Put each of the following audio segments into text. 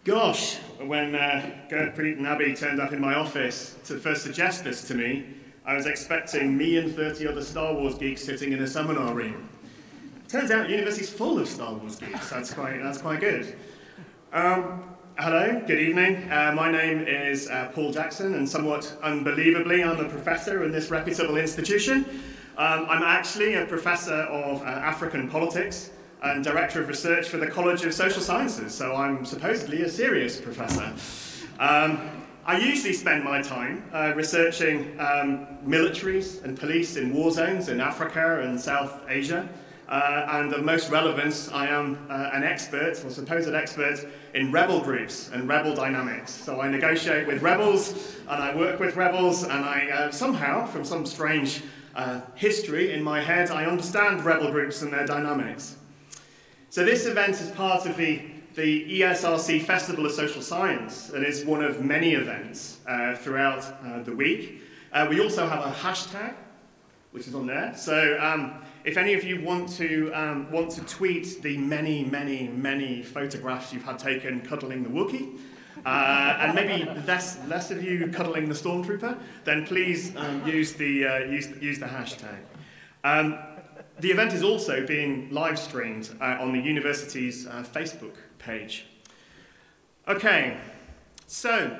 Gosh, when Gurpreet and Abby turned up in my office to first suggest this to me, I was expecting me and 30 other Star Wars geeks sitting in a seminar room. Turns out the university's full of Star Wars geeks. That's quite good. Hello, good evening. My name is Paul Jackson, and somewhat unbelievably, I'm a professor in this reputable institution. I'm actually a professor of African politics and Director of Research for the College of Social Sciences, so I'm supposedly a serious professor. I usually spend my time researching militaries and police in war zones in Africa and South Asia. And of most relevance, I am an expert, or supposed expert, in rebel groups and rebel dynamics. So I negotiate with rebels, and I work with rebels, and I somehow, from some strange history in my head, I understand rebel groups and their dynamics. So this event is part of the ESRC Festival of Social Science, and is one of many events throughout the week. We also have a hashtag, which is on there. So if any of you want to tweet the many photographs you've had taken cuddling the Wookiee, and maybe less of you cuddling the Stormtrooper, then please use the hashtag. The event is also being live streamed on the university's Facebook page. Okay, so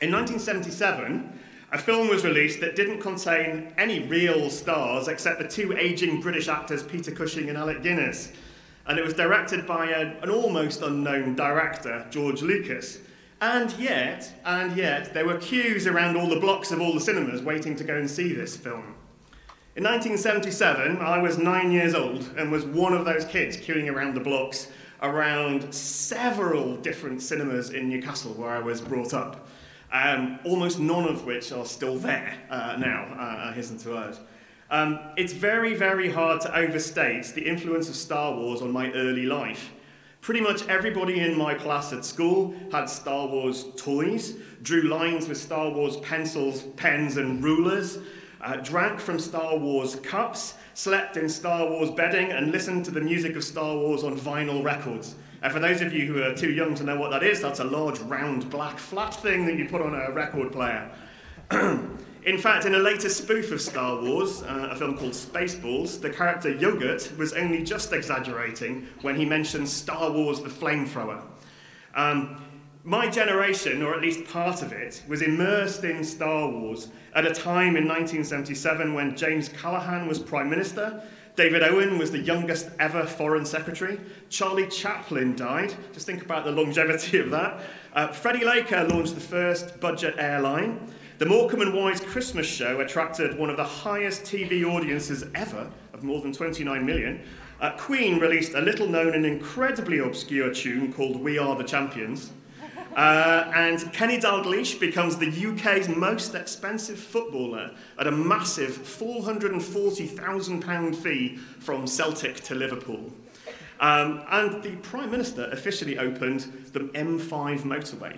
in 1977, a film was released that didn't contain any real stars except the two aging British actors Peter Cushing and Alec Guinness. And it was directed by an almost unknown director, George Lucas. And yet, there were queues around all the blocks of all the cinemas waiting to go and see this film. In 1977, I was 9 years old and was one of those kids queuing around the blocks around several different cinemas in Newcastle where I was brought up. Almost none of which are still there now, I hasten to add. It's very, very hard to overstate the influence of Star Wars on my early life. Pretty much everybody in my class at school had Star Wars toys, drew lines with Star Wars pencils, pens, and rulers, drank from Star Wars cups, slept in Star Wars bedding, and listened to the music of Star Wars on vinyl records. For those of you who are too young to know what that is, that's a large, round, black, flat thing that you put on a record player. In fact, in a later spoof of Star Wars, a film called Spaceballs, the character Yogurt was only just exaggerating when he mentioned Star Wars the Flamethrower. My generation, or at least part of it, was immersed in Star Wars at a time in 1977 when James Callaghan was Prime Minister, David Owen was the youngest ever Foreign Secretary, Charlie Chaplin died, just think about the longevity of that, Freddie Laker launched the first budget airline, the Morecambe and Wise Christmas show attracted one of the highest TV audiences ever, of more than 29 million, Queen released a little-known and incredibly obscure tune called We Are the Champions, and Kenny Dalglish becomes the UK's most expensive footballer at a massive £440,000 fee from Celtic to Liverpool. And the Prime Minister officially opened the M5 motorway.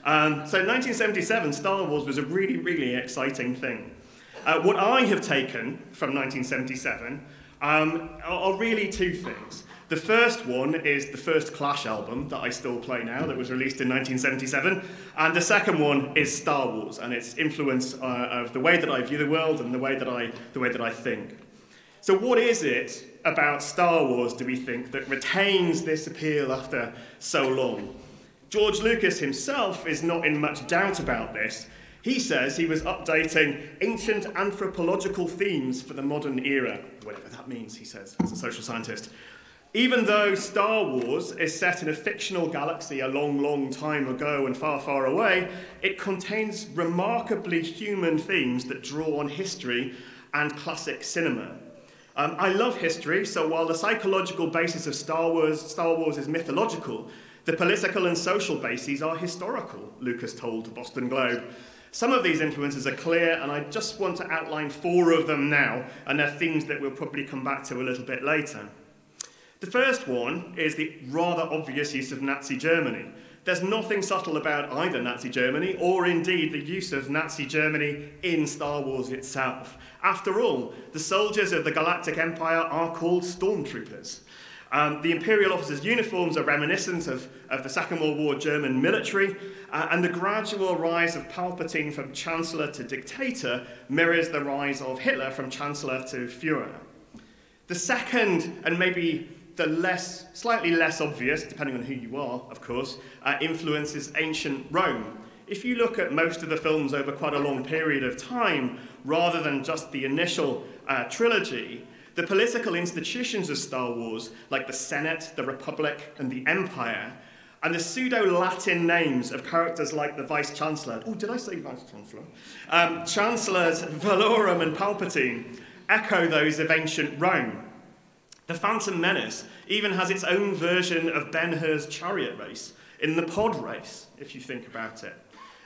So in 1977, Star Wars was a really, really exciting thing. What I have taken from 1977 are really two things. The first one is the first Clash album that I still play now, that was released in 1977, and the second one is Star Wars and its influence of the way that I view the world and the way that I think. So what is it about Star Wars, do we think, that retains this appeal after so long? George Lucas himself is not in much doubt about this. He says he was updating ancient anthropological themes for the modern era, whatever that means, he says, as a social scientist. Even though Star Wars is set in a fictional galaxy a long, long time ago and far, far away, it contains remarkably human themes that draw on history and classic cinema. I love history, so while the psychological basis of Star Wars is mythological, the political and social bases are historical, Lucas told the Boston Globe. Some of these influences are clear, and I just want to outline 4 of them now, and they're themes that we'll probably come back to a little bit later. The first one is the rather obvious use of Nazi Germany. There's nothing subtle about either Nazi Germany or indeed the use of Nazi Germany in Star Wars itself. After all, the soldiers of the Galactic Empire are called stormtroopers. The imperial officers' uniforms are reminiscent of the Second World War German military, and the gradual rise of Palpatine from Chancellor to dictator mirrors the rise of Hitler from Chancellor to Führer. The second, and maybe the slightly less obvious, depending on who you are, of course, influence is ancient Rome. If you look at most of the films over quite a long period of time, rather than just the initial trilogy, the political institutions of Star Wars, like the Senate, the Republic, and the Empire, and the pseudo-Latin names of characters like the Vice-Chancellor, oh, did I say Vice-Chancellor? Chancellors Valorum and Palpatine echo those of ancient Rome. The Phantom Menace even has its own version of Ben-Hur's chariot race in the pod race, if you think about it.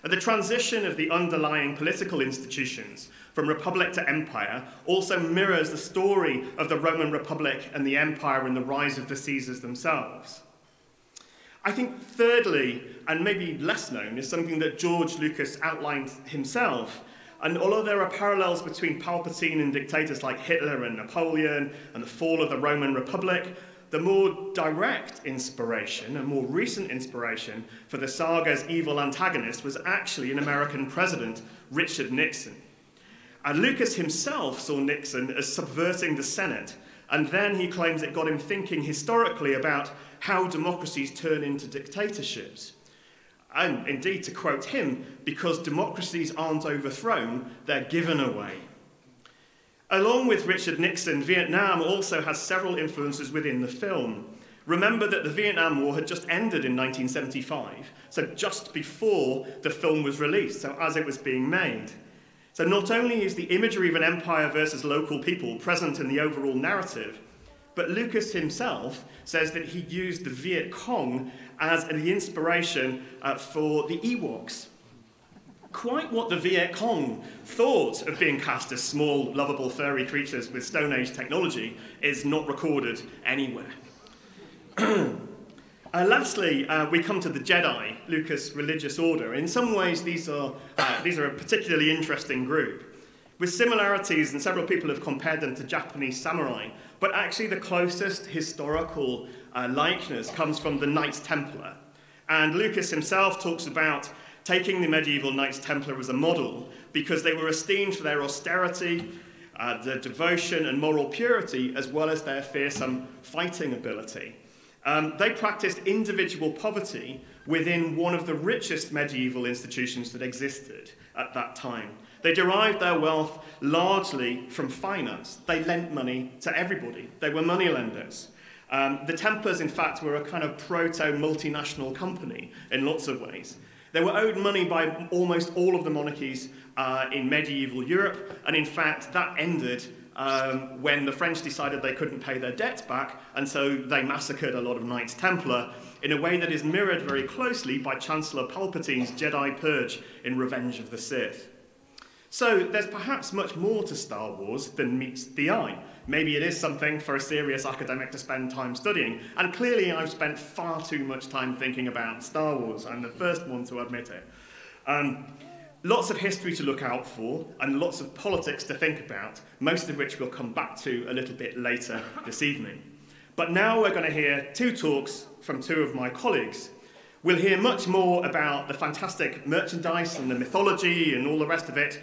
And the transition of the underlying political institutions from Republic to Empire also mirrors the story of the Roman Republic and the Empire and the rise of the Caesars themselves. I think thirdly, and maybe less known, is something that George Lucas outlined himself. And although there are parallels between Palpatine and dictators like Hitler and Napoleon and the fall of the Roman Republic, the more direct inspiration and more recent inspiration for the saga's evil antagonist was actually an American president, Richard Nixon. And Lucas himself saw Nixon as subverting the Senate, and then he claims it got him thinking historically about how democracies turn into dictatorships. And indeed, to quote him, because democracies aren't overthrown, they're given away. Along with Richard Nixon, Vietnam also has several influences within the film. Remember that the Vietnam War had just ended in 1975, so just before the film was released, so as it was being made. So not only is the imagery of an empire versus local people present in the overall narrative, but Lucas himself says that he used the Viet Cong as the inspiration for the Ewoks. Quite what the Viet Cong thought of being cast as small, lovable, furry creatures with Stone Age technology is not recorded anywhere. Lastly, we come to the Jedi, Lucas' religious order. In some ways, these are a particularly interesting group, with similarities, and several people have compared them to Japanese samurai, but actually the closest historical likeness comes from the Knights Templar. And Lucas himself talks about taking the medieval Knights Templar as a model because they were esteemed for their austerity, their devotion and moral purity, as well as their fearsome fighting ability. They practiced individual poverty within one of the richest medieval institutions that existed at that time. They derived their wealth largely from finance. They lent money to everybody. They were moneylenders. The Templars, in fact, were a kind of proto-multinational company in lots of ways. They were owed money by almost all of the monarchies in medieval Europe, and in fact, that ended when the French decided they couldn't pay their debts back, and so they massacred a lot of Knights Templar in a way that is mirrored very closely by Chancellor Palpatine's Jedi Purge in Revenge of the Sith. So there's perhaps much more to Star Wars than meets the eye. Maybe it is something for a serious academic to spend time studying, and clearly I've spent far too much time thinking about Star Wars. I'm the first one to admit it. Lots of history to look out for, and lots of politics to think about, most of which we'll come back to a little bit later this evening. But now we're going to hear two talks from two of my colleagues. We'll hear much more about the fantastic merchandise and the mythology and all the rest of it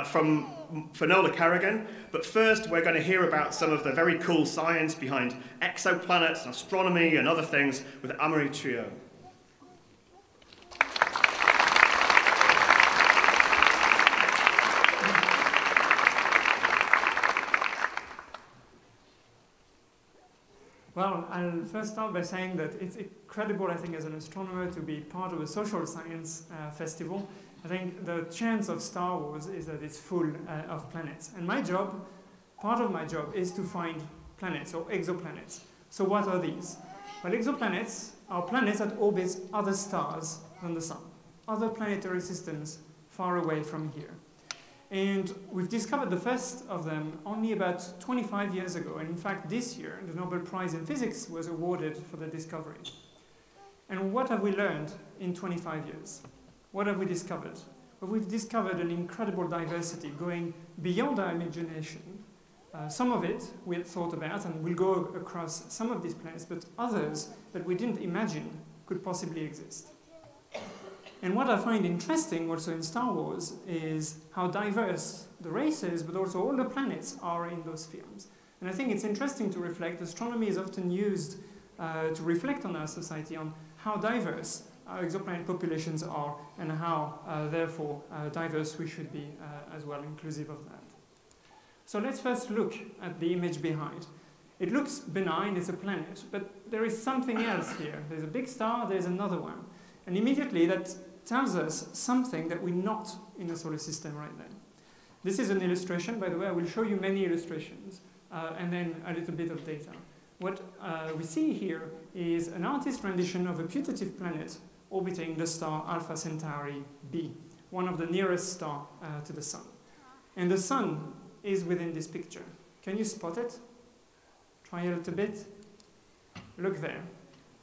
from Finola Kerrigan, but first we're going to hear about some of the very cool science behind exoplanets, astronomy and other things with Amaury Triaud. Well, I'll first start by saying that it's incredible, I think, as an astronomer to be part of a social science festival. I think the chance of Star Wars is that it's full of planets. And my job, part of my job, is to find planets or exoplanets. So what are these? Well, exoplanets are planets that orbit other stars than the Sun, other planetary systems far away from here. And we've discovered the first of them only about 25 years ago. And in fact, this year, the Nobel Prize in Physics was awarded for the discovery. And what have we learned in 25 years? What have we discovered? Well, we've discovered an incredible diversity going beyond our imagination Some of it we had thought about, and we'll go across some of these planets, but others that we didn't imagine could possibly exist. And what I find interesting also in Star Wars is how diverse the races, but also all the planets are in those films. And I think it's interesting to reflect. Astronomy is often used to reflect on our society, on how diverse our exoplanet populations are, and how, therefore, diverse we should be as well, inclusive of that. So let's first look at the image behind. It looks benign, it's a planet, but there is something else here. There's a big star, there's another one. And immediately that tells us something that we're not in the solar system right then. This is an illustration, by the way. I will show you many illustrations, and then a little bit of data. What we see here is an artist's rendition of a putative planet orbiting the star Alpha Centauri b, one of the nearest stars to the Sun. And the Sun is within this picture. Can you spot it? Try a little bit. Look there.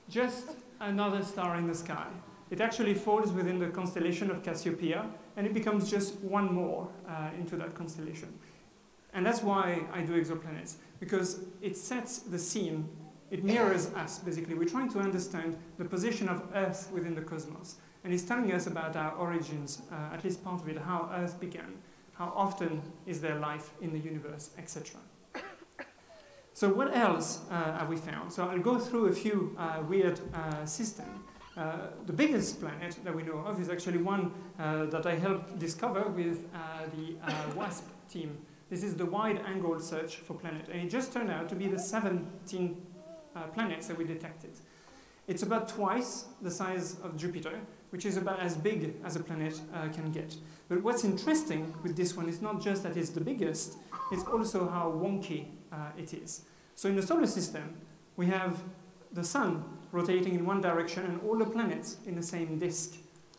Just another star in the sky. It actually falls within the constellation of Cassiopeia, and it becomes just one more into that constellation. And that's why I do exoplanets, because it sets the scene. It mirrors us, basically. We're trying to understand the position of Earth within the cosmos. And it's telling us about our origins, at least part of it, how Earth began, how often is there life in the universe, etc. So what else have we found? So I'll go through a few weird systems. The biggest planet that we know of is actually one that I helped discover with the WASP team. This is the wide-angle search for planet, and it just turned out to be the 17 planets that we detected. It's about twice the size of Jupiter, which is about as big as a planet can get. But what's interesting with this one is not just that it's the biggest, it's also how wonky it is. So in the solar system, we have the Sun rotating in one direction and all the planets in the same disk.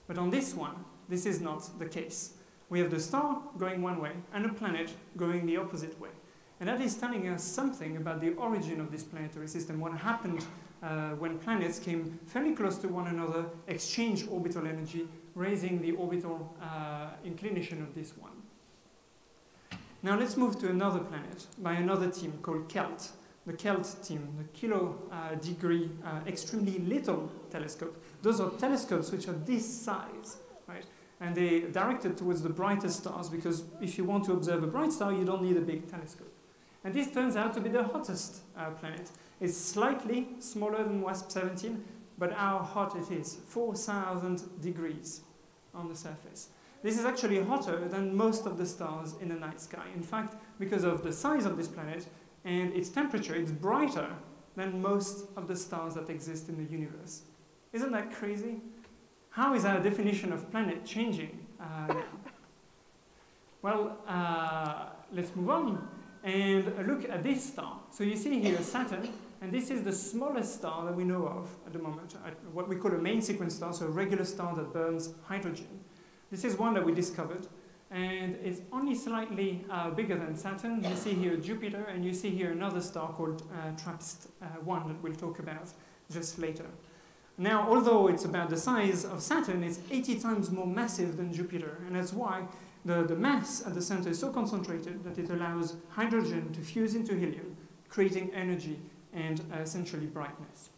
But on this one, this is not the case. We have the star going one way and a planet going the opposite way. And that is telling us something about the origin of this planetary system, what happened when planets came fairly close to one another, exchanged orbital energy, raising the orbital inclination of this one. Now let's move to another planet by another team called KELT. The KELT team, the kilo-degree extremely little telescope. Those are telescopes which are this size, right? And they're directed towards the brightest stars, because if you want to observe a bright star, you don't need a big telescope. And this turns out to be the hottest planet. It's slightly smaller than WASP-17, but how hot it is, 4,000 degrees on the surface. This is actually hotter than most of the stars in the night sky. In fact, because of the size of this planet and its temperature, it's brighter than most of the stars that exist in the universe. Isn't that crazy? How is our definition of planet changing now? Well, let's move on and look at this star. So you see here Saturn, and this is the smallest star that we know of at the moment, what we call a main sequence star, so a regular star that burns hydrogen. This is one that we discovered, and it's only slightly bigger than Saturn. You see here Jupiter, and you see here another star called TRAPPIST-1 that we'll talk about just later. Now, although it's about the size of Saturn, it's 80 times more massive than Jupiter, and that's why the mass at the center is so concentrated that it allows hydrogen to fuse into helium, creating energy and essentially brightness.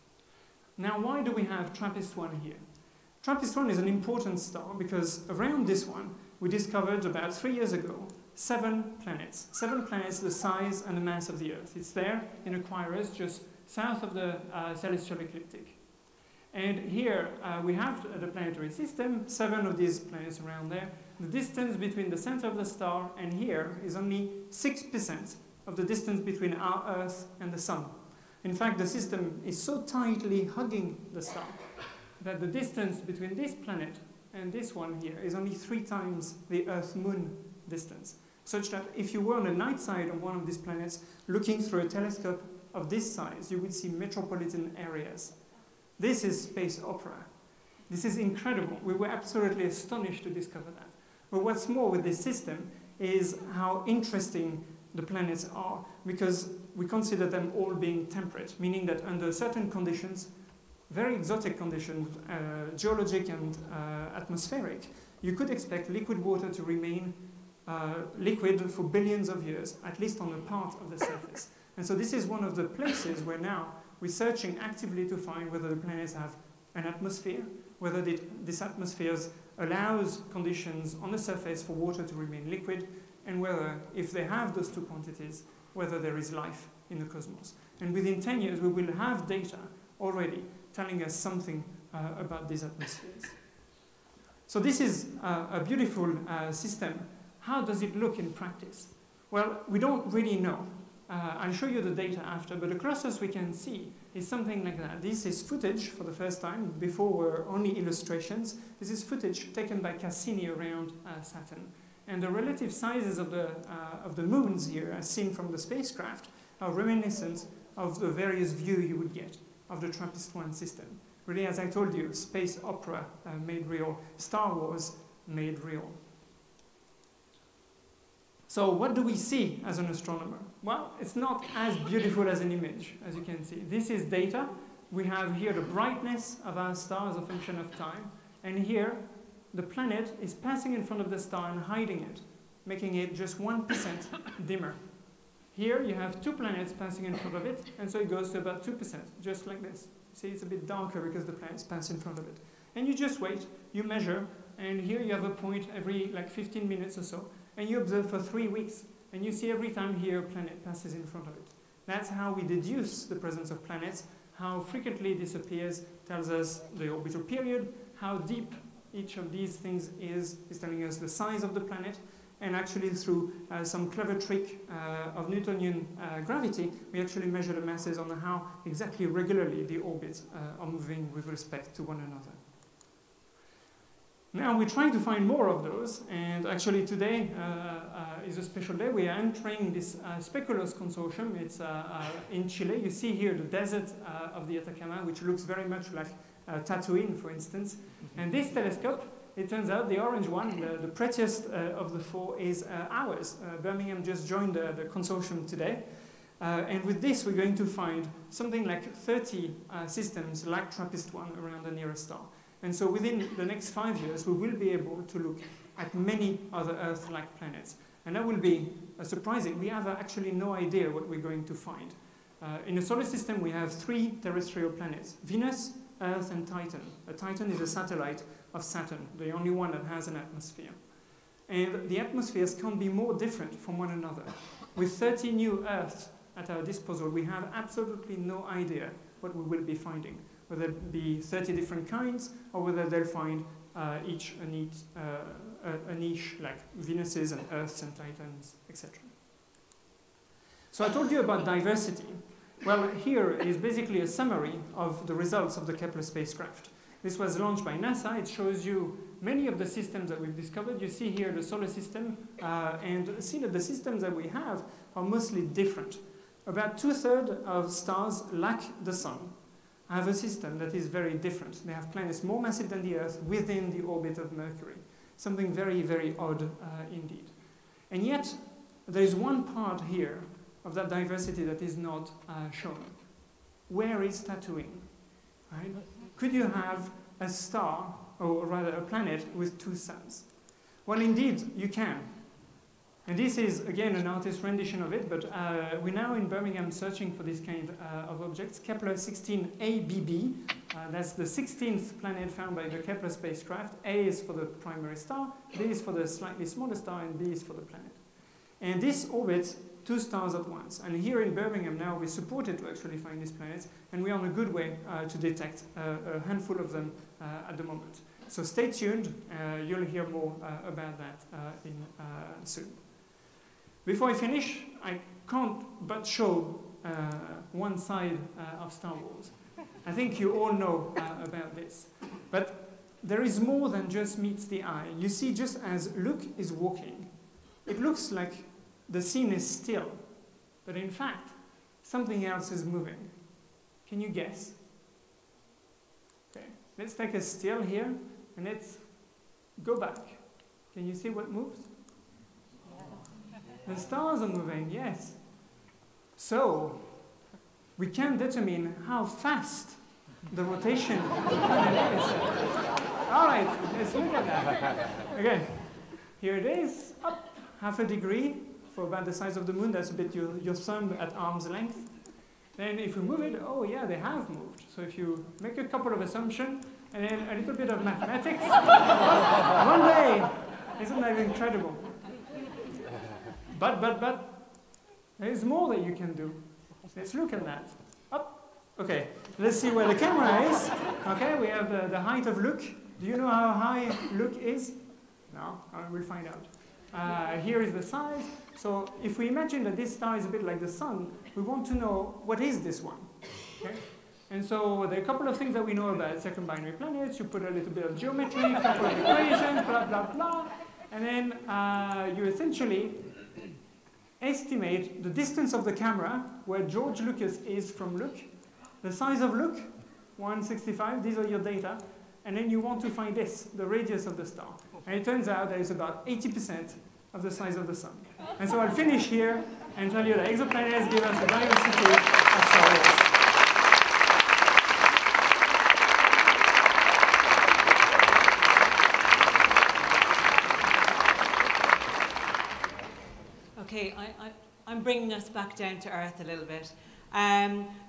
Now, why do we have TRAPPIST-1 here? TRAPPIST-1 is an important star because around this one, we discovered about 3 years ago 7 planets. 7 planets the size and the mass of the Earth. It's there in Aquarius, just south of the celestial ecliptic. And here we have the planetary system, 7 of these planets around there. The distance between the center of the star and here is only 6% of the distance between our Earth and the Sun. In fact, the system is so tightly hugging the star that the distance between this planet and this one here is only 3 times the Earth-Moon distance, such that if you were on the night side of one of these planets, looking through a telescope of this size, you would see metropolitan areas. This is space opera. This is incredible. We were absolutely astonished to discover that. But what's more with this system is how interesting the planets are, because we consider them all being temperate, meaning that under certain conditions, very exotic conditions, geologic and atmospheric, you could expect liquid water to remain liquid for billions of years, at least on a part of the surface. And so this is one of the places where now we're searching actively to find whether the planets have an atmosphere, whether this atmosphere allows conditions on the surface for water to remain liquid, and whether, if they have those two quantities, whether there is life in the cosmos. And within 10 years, we will have data already telling us something about these atmospheres. So this is a beautiful system. How does it look in practice? Well, we don't really know. I'll show you the data after, but the closest we can see is something like that. This is footage for the first time. Before were only illustrations. This is footage taken by Cassini around Saturn. And the relative sizes of the moons here, as seen from the spacecraft, are reminiscent of the various view you would get of the TRAPPIST-1 system. Really, as I told you, space opera made real, Star Wars made real. So what do we see as an astronomer? Well, it's not as beautiful as an image, as you can see. This is data. We have here the brightness of our star as a function of time. And here, the planet is passing in front of the star and hiding it, making it just 1% dimmer. Here, you have two planets passing in front of it, and so it goes to about 2%, just like this. See, it's a bit darker because the planets pass in front of it. And you just wait, you measure, and here you have a point every like 15 minutes or so, and you observe for 3 weeks, and you see every time here a planet passes in front of it. That's how we deduce the presence of planets. How frequently this appears tells us the orbital period, how deep each of these things is telling us the size of the planet, and actually through some clever trick of Newtonian gravity, we actually measure the masses on how exactly regularly the orbits are moving with respect to one another. Now we're trying to find more of those, and actually today is a special day. We are entering this Speculoos consortium. It's in Chile. You see here the desert of the Atacama, which looks very much like Tatooine, for instance. And this telescope, it turns out the orange one, the prettiest of the four, is ours. Birmingham just joined the consortium today. And with this, we're going to find something like 30 systems like TRAPPIST-1 around the nearest star. And so within the next 5 years, we will be able to look at many other Earth-like planets. And that will be surprising. We have actually no idea what we're going to find. In the solar system, we have 3 terrestrial planets: Venus, Earth, and Titan. Titan is a satellite of Saturn, the only one that has an atmosphere. And the atmospheres can't be more different from one another. With 30 new Earths at our disposal, we have absolutely no idea what we will be finding, whether it be 30 different kinds, or whether they'll find each a niche like Venuses and Earths and Titans, etc. So I told you about diversity. Well, here is basically a summary of the results of the Kepler spacecraft. This was launched by NASA. It shows you many of the systems that we've discovered. You see here the solar system, and see that the systems that we have are mostly different. About 2/3 of stars, like the Sun, have a system that is very different. They have planets more massive than the Earth within the orbit of Mercury. Something very, very odd indeed. And yet, there is one part here of that diversity that is not shown. Where is Tatooine? Right? Could you have a star, or rather a planet, with 2 suns? Well, indeed, you can. And this is, again, an artist's rendition of it, but we're now in Birmingham searching for this kind of objects. Kepler 16a/bb, that's the 16th planet found by the Kepler spacecraft. A is for the primary star, B is for the slightly smaller star, and B is for the planet. And this orbits 2 stars at once. And here in Birmingham now, we're supported to actually find these planets, and we're on a good way to detect a handful of them at the moment. So stay tuned. You'll hear more about that soon. Before I finish, I can't but show one side of Star Wars. I think you all know about this. But there is more than just meets the eye. You see, just as Luke is walking, it looks like the scene is still. But in fact, something else is moving. Can you guess? Okay, let's take a still here, and let's go back. Can you see what moves? The stars are moving, yes. So, we can determine how fast the rotation of the planet is. All right, let's look at that. Okay, here it is, up, half a degree for about the size of the moon. That's a bit your thumb at arm's length. Then if we move it, oh yeah, they have moved. So if you make a couple of assumptions and then a little bit of mathematics, one day, isn't that incredible? But, there is more that you can do. Let's look at that. Up. Okay, let's see where the camera is. Okay, we have the height of Luke. Do you know how high Luke is? No, we'll find out. Here is the size. So if we imagine that this star is a bit like the sun, we want to know what is this one. Okay? And so there are a couple of things that we know about second binary planets. You put a little bit of geometry, a couple of equations, blah, blah, blah. And then you essentially estimate the distance of the camera where George Lucas is from Luke, the size of Luke, 165, these are your data, and then you want to find this, the radius of the star. And it turns out that it's about 80% of the size of the sun. And so I'll finish here and tell you that exoplanets give us the diversity of Star Wars. Okay, I'm bringing us back down to earth a little bit.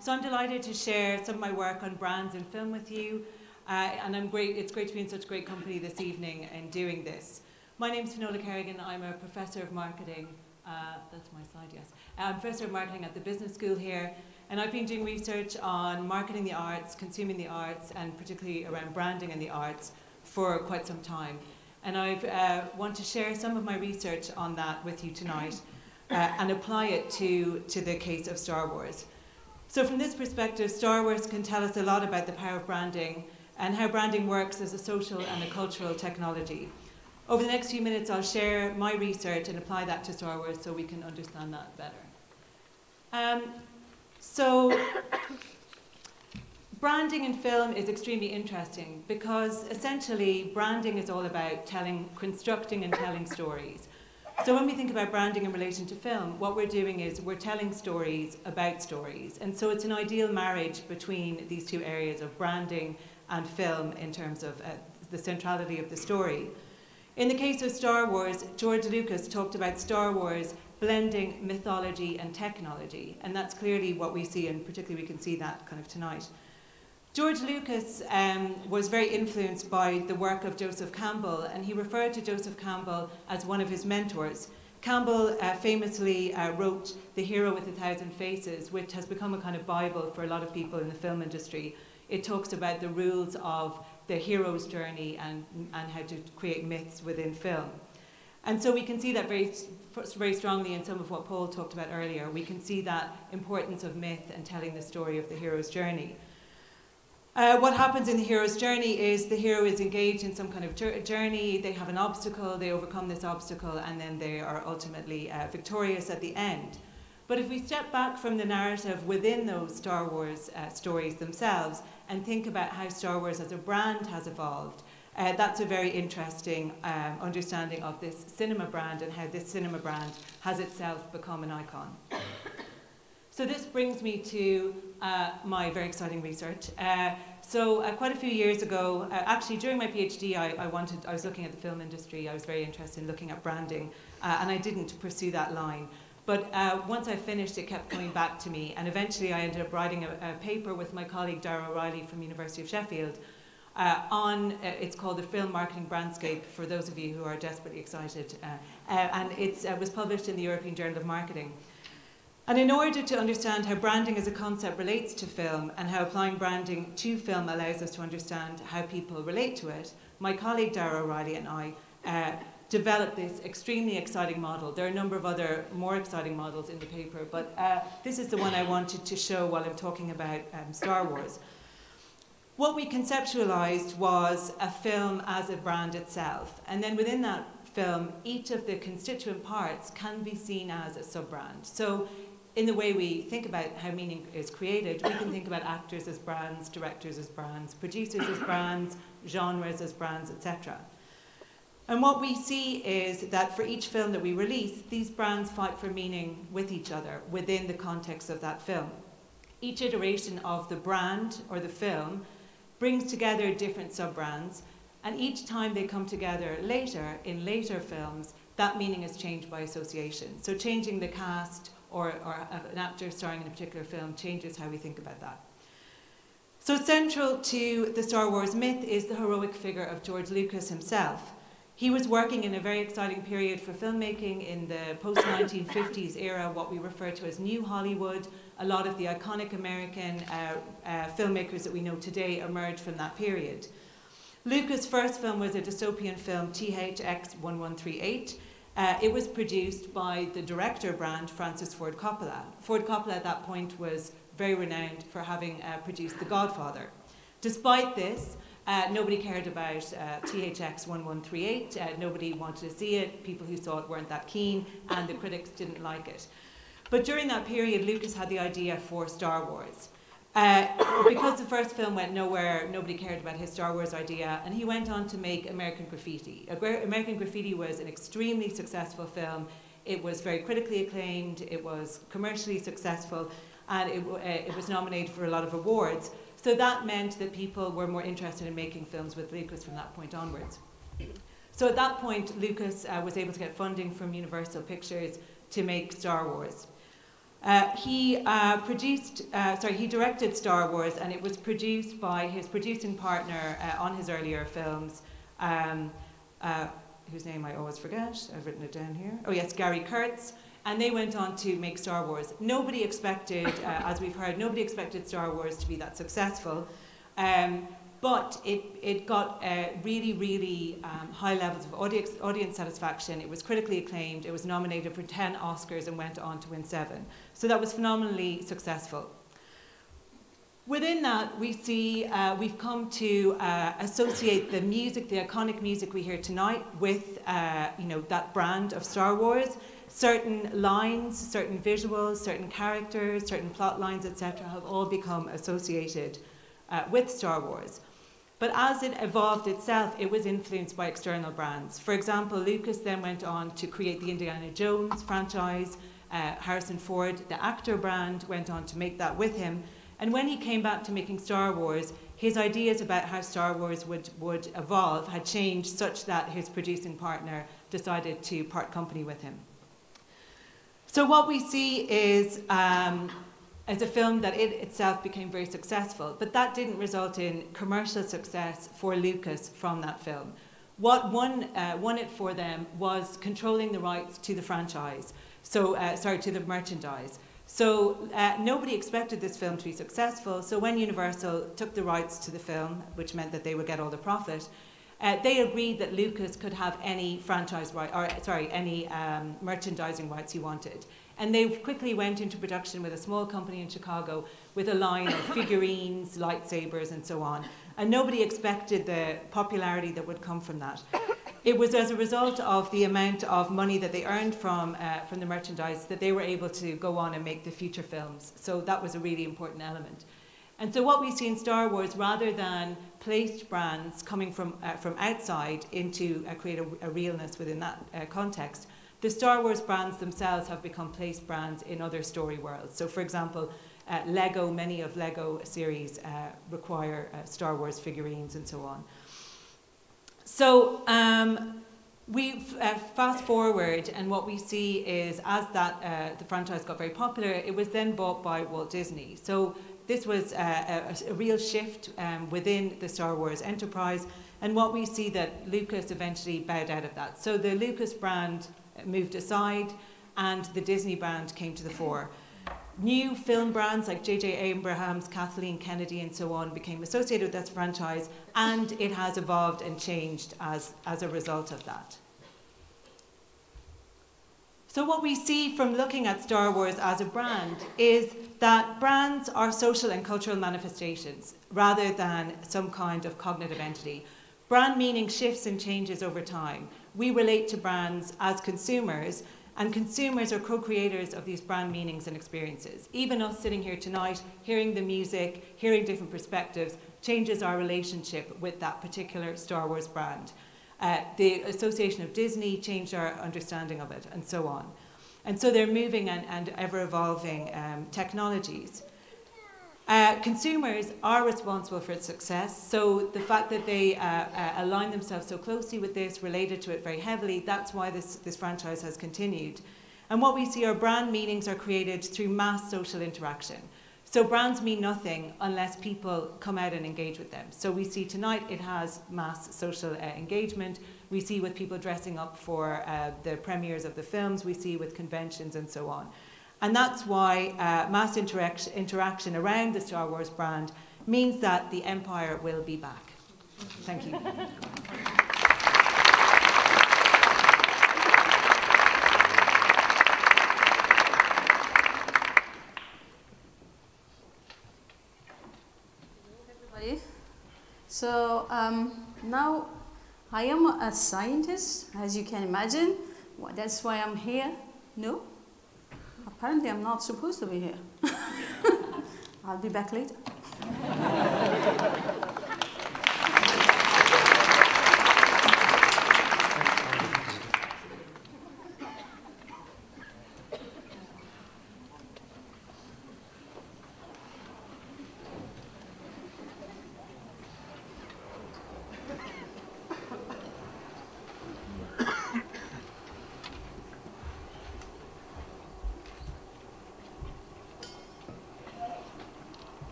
So I'm delighted to share some of my work on brands in film with you. And it's great to be in such great company this evening and doing this. My name is Finola Kerrigan. I'm a professor of marketing. That's my slide, yes. I'm professor of marketing at the business school here. And I've been doing research on marketing the arts, consuming the arts, and particularly around branding in the arts for quite some time. And I want to share some of my research on that with you tonight and apply it to the case of Star Wars. So from this perspective, Star Wars can tell us a lot about the power of branding and how branding works as a social and a cultural technology. Over the next few minutes, I'll share my research and apply that to Star Wars so we can understand that better. So branding in film is extremely interesting because essentially branding is all about constructing and telling stories. So when we think about branding in relation to film, what we're doing is we're telling stories about stories. And so it's an ideal marriage between these two areas of branding and film in terms of the centrality of the story. In the case of Star Wars, George Lucas talked about Star Wars blending mythology and technology. And that's clearly what we see, and particularly we can see that kind of tonight. George Lucas was very influenced by the work of Joseph Campbell, and he referred to Joseph Campbell as one of his mentors. Campbell famously wrote The Hero with 1,000 Faces, which has become a kind of Bible for a lot of people in the film industry. It talks about the rules of the hero's journey and how to create myths within film. And so we can see that very strongly in some of what Paul talked about earlier. We can see that importance of myth and telling the story of the hero's journey. What happens in the hero's journey is the hero is engaged in some kind of journey, they have an obstacle, they overcome this obstacle, and then they are ultimately victorious at the end. But if we step back from the narrative within those Star Wars stories themselves and think about how Star Wars as a brand has evolved, that's a very interesting understanding of this cinema brand and how this cinema brand has itself become an icon. So this brings me to my very exciting research. Quite a few years ago, actually during my PhD, I was looking at the film industry. I was very interested in looking at branding, and I didn't pursue that line. But once I finished, it kept coming back to me, and eventually I ended up writing a paper with my colleague Dara O'Reilly from University of Sheffield it's called The Film Marketing Brandscape, for those of you who are desperately excited, and it was published in the European Journal of Marketing. And in order to understand how branding as a concept relates to film and how applying branding to film allows us to understand how people relate to it, my colleague Dara O'Reilly and I developed this extremely exciting model. There are a number of other more exciting models in the paper, but this is the one I wanted to show while I'm talking about Star Wars. What we conceptualized was a film as a brand itself, and then within that film, each of the constituent parts can be seen as a sub-brand. So in the way we think about how meaning is created, we can think about actors as brands, directors as brands, producers as brands, genres as brands, etc. And what we see is that for each film that we release, these brands fight for meaning with each other within the context of that film. Each iteration of the brand or the film brings together different sub-brands, and each time they come together later, in later films, that meaning is changed by association. So changing the cast or an actor starring in a particular film changes how we think about that. So central to the Star Wars myth is the heroic figure of George Lucas himself. He was working in a very exciting period for filmmaking in the post-1950s era, what we refer to as New Hollywood. A lot of the iconic American filmmakers that we know today emerged from that period. Lucas' first film was a dystopian film, THX 1138. It was produced by the director brand Francis Ford Coppola. Ford Coppola at that point was very renowned for having produced The Godfather. Despite this, nobody cared about THX 1138. Nobody wanted to see it. People who saw it weren't that keen, and the critics didn't like it. But during that period, Lucas had the idea for Star Wars. Because the first film went nowhere, nobody cared about his Star Wars idea, and he went on to make American Graffiti. American Graffiti was an extremely successful film. It was very critically acclaimed, it was commercially successful, and it was nominated for a lot of awards. So that meant that people were more interested in making films with Lucas from that point onwards. So at that point, Lucas was able to get funding from Universal Pictures to make Star Wars. He directed Star Wars, and it was produced by his producing partner on his earlier films, whose name I always forget. I've written it down here. Oh yes, Gary Kurtz. And they went on to make Star Wars. Nobody expected, as we've heard, nobody expected Star Wars to be that successful. But it got really, really high levels of audience satisfaction. It was critically acclaimed. It was nominated for 10 Oscars and went on to win 7. So that was phenomenally successful. Within that, we see we've come to associate the music, the iconic music we hear tonight, with that brand of Star Wars. Certain lines, certain visuals, certain characters, certain plot lines, etc., have all become associated with Star Wars. But as it evolved itself, it was influenced by external brands. For example, Lucas then went on to create the Indiana Jones franchise. Harrison Ford, the actor brand, went on to make that with him. And when he came back to making Star Wars, his ideas about how Star Wars would evolve had changed such that his producing partner decided to part company with him. So what we see is as a film that it itself became very successful, but that didn't result in commercial success for Lucas from that film. What won it for them was controlling the rights to the franchise, to the merchandise. So nobody expected this film to be successful, so when Universal took the rights to the film, which meant that they would get all the profit, they agreed that Lucas could have any any merchandising rights he wanted. And they quickly went into production with a small company in Chicago with a line of figurines, lightsabers, and so on. And nobody expected the popularity that would come from that. It was as a result of the amount of money that they earned from the merchandise that they were able to go on and make the future films. So that was a really important element. And so what we see in Star Wars, rather than placed brands coming from outside into create a realness within that context, the Star Wars brands themselves have become placed brands in other story worlds. So for example, Lego, many of Lego series require Star Wars figurines and so on. So we fast forward, and what we see is as the franchise got very popular, it was then bought by Walt Disney. So this was a real shift within the Star Wars enterprise, and what we see that Lucas eventually bowed out of that. So the Lucas brand moved aside, and the Disney brand came to the fore. New film brands like J.J. Abrams, Kathleen Kennedy, and so on became associated with this franchise, and it has evolved and changed as a result of that. So what we see from looking at Star Wars as a brand is that brands are social and cultural manifestations rather than some kind of cognitive entity. Brand meaning shifts and changes over time. We relate to brands as consumers, and consumers are co-creators of these brand meanings and experiences. Even us sitting here tonight, hearing the music, hearing different perspectives, changes our relationship with that particular Star Wars brand. The association of Disney changed our understanding of it, and so on. And so they're moving and ever-evolving technologies. Consumers are responsible for its success, so the fact that they align themselves so closely with this, related to it very heavily, that's why this franchise has continued. And what we see are brand meanings are created through mass social interaction. So brands mean nothing unless people come out and engage with them. So we see tonight it has mass social engagement. We see with people dressing up for the premieres of the films. We see with conventions and so on. And that's why mass interaction around the Star Wars brand means that the Empire will be back. Thank you. Everybody. So now I am a scientist, as you can imagine. Well, that's why I'm here. No? Apparently, I'm not supposed to be here. I'll be back later.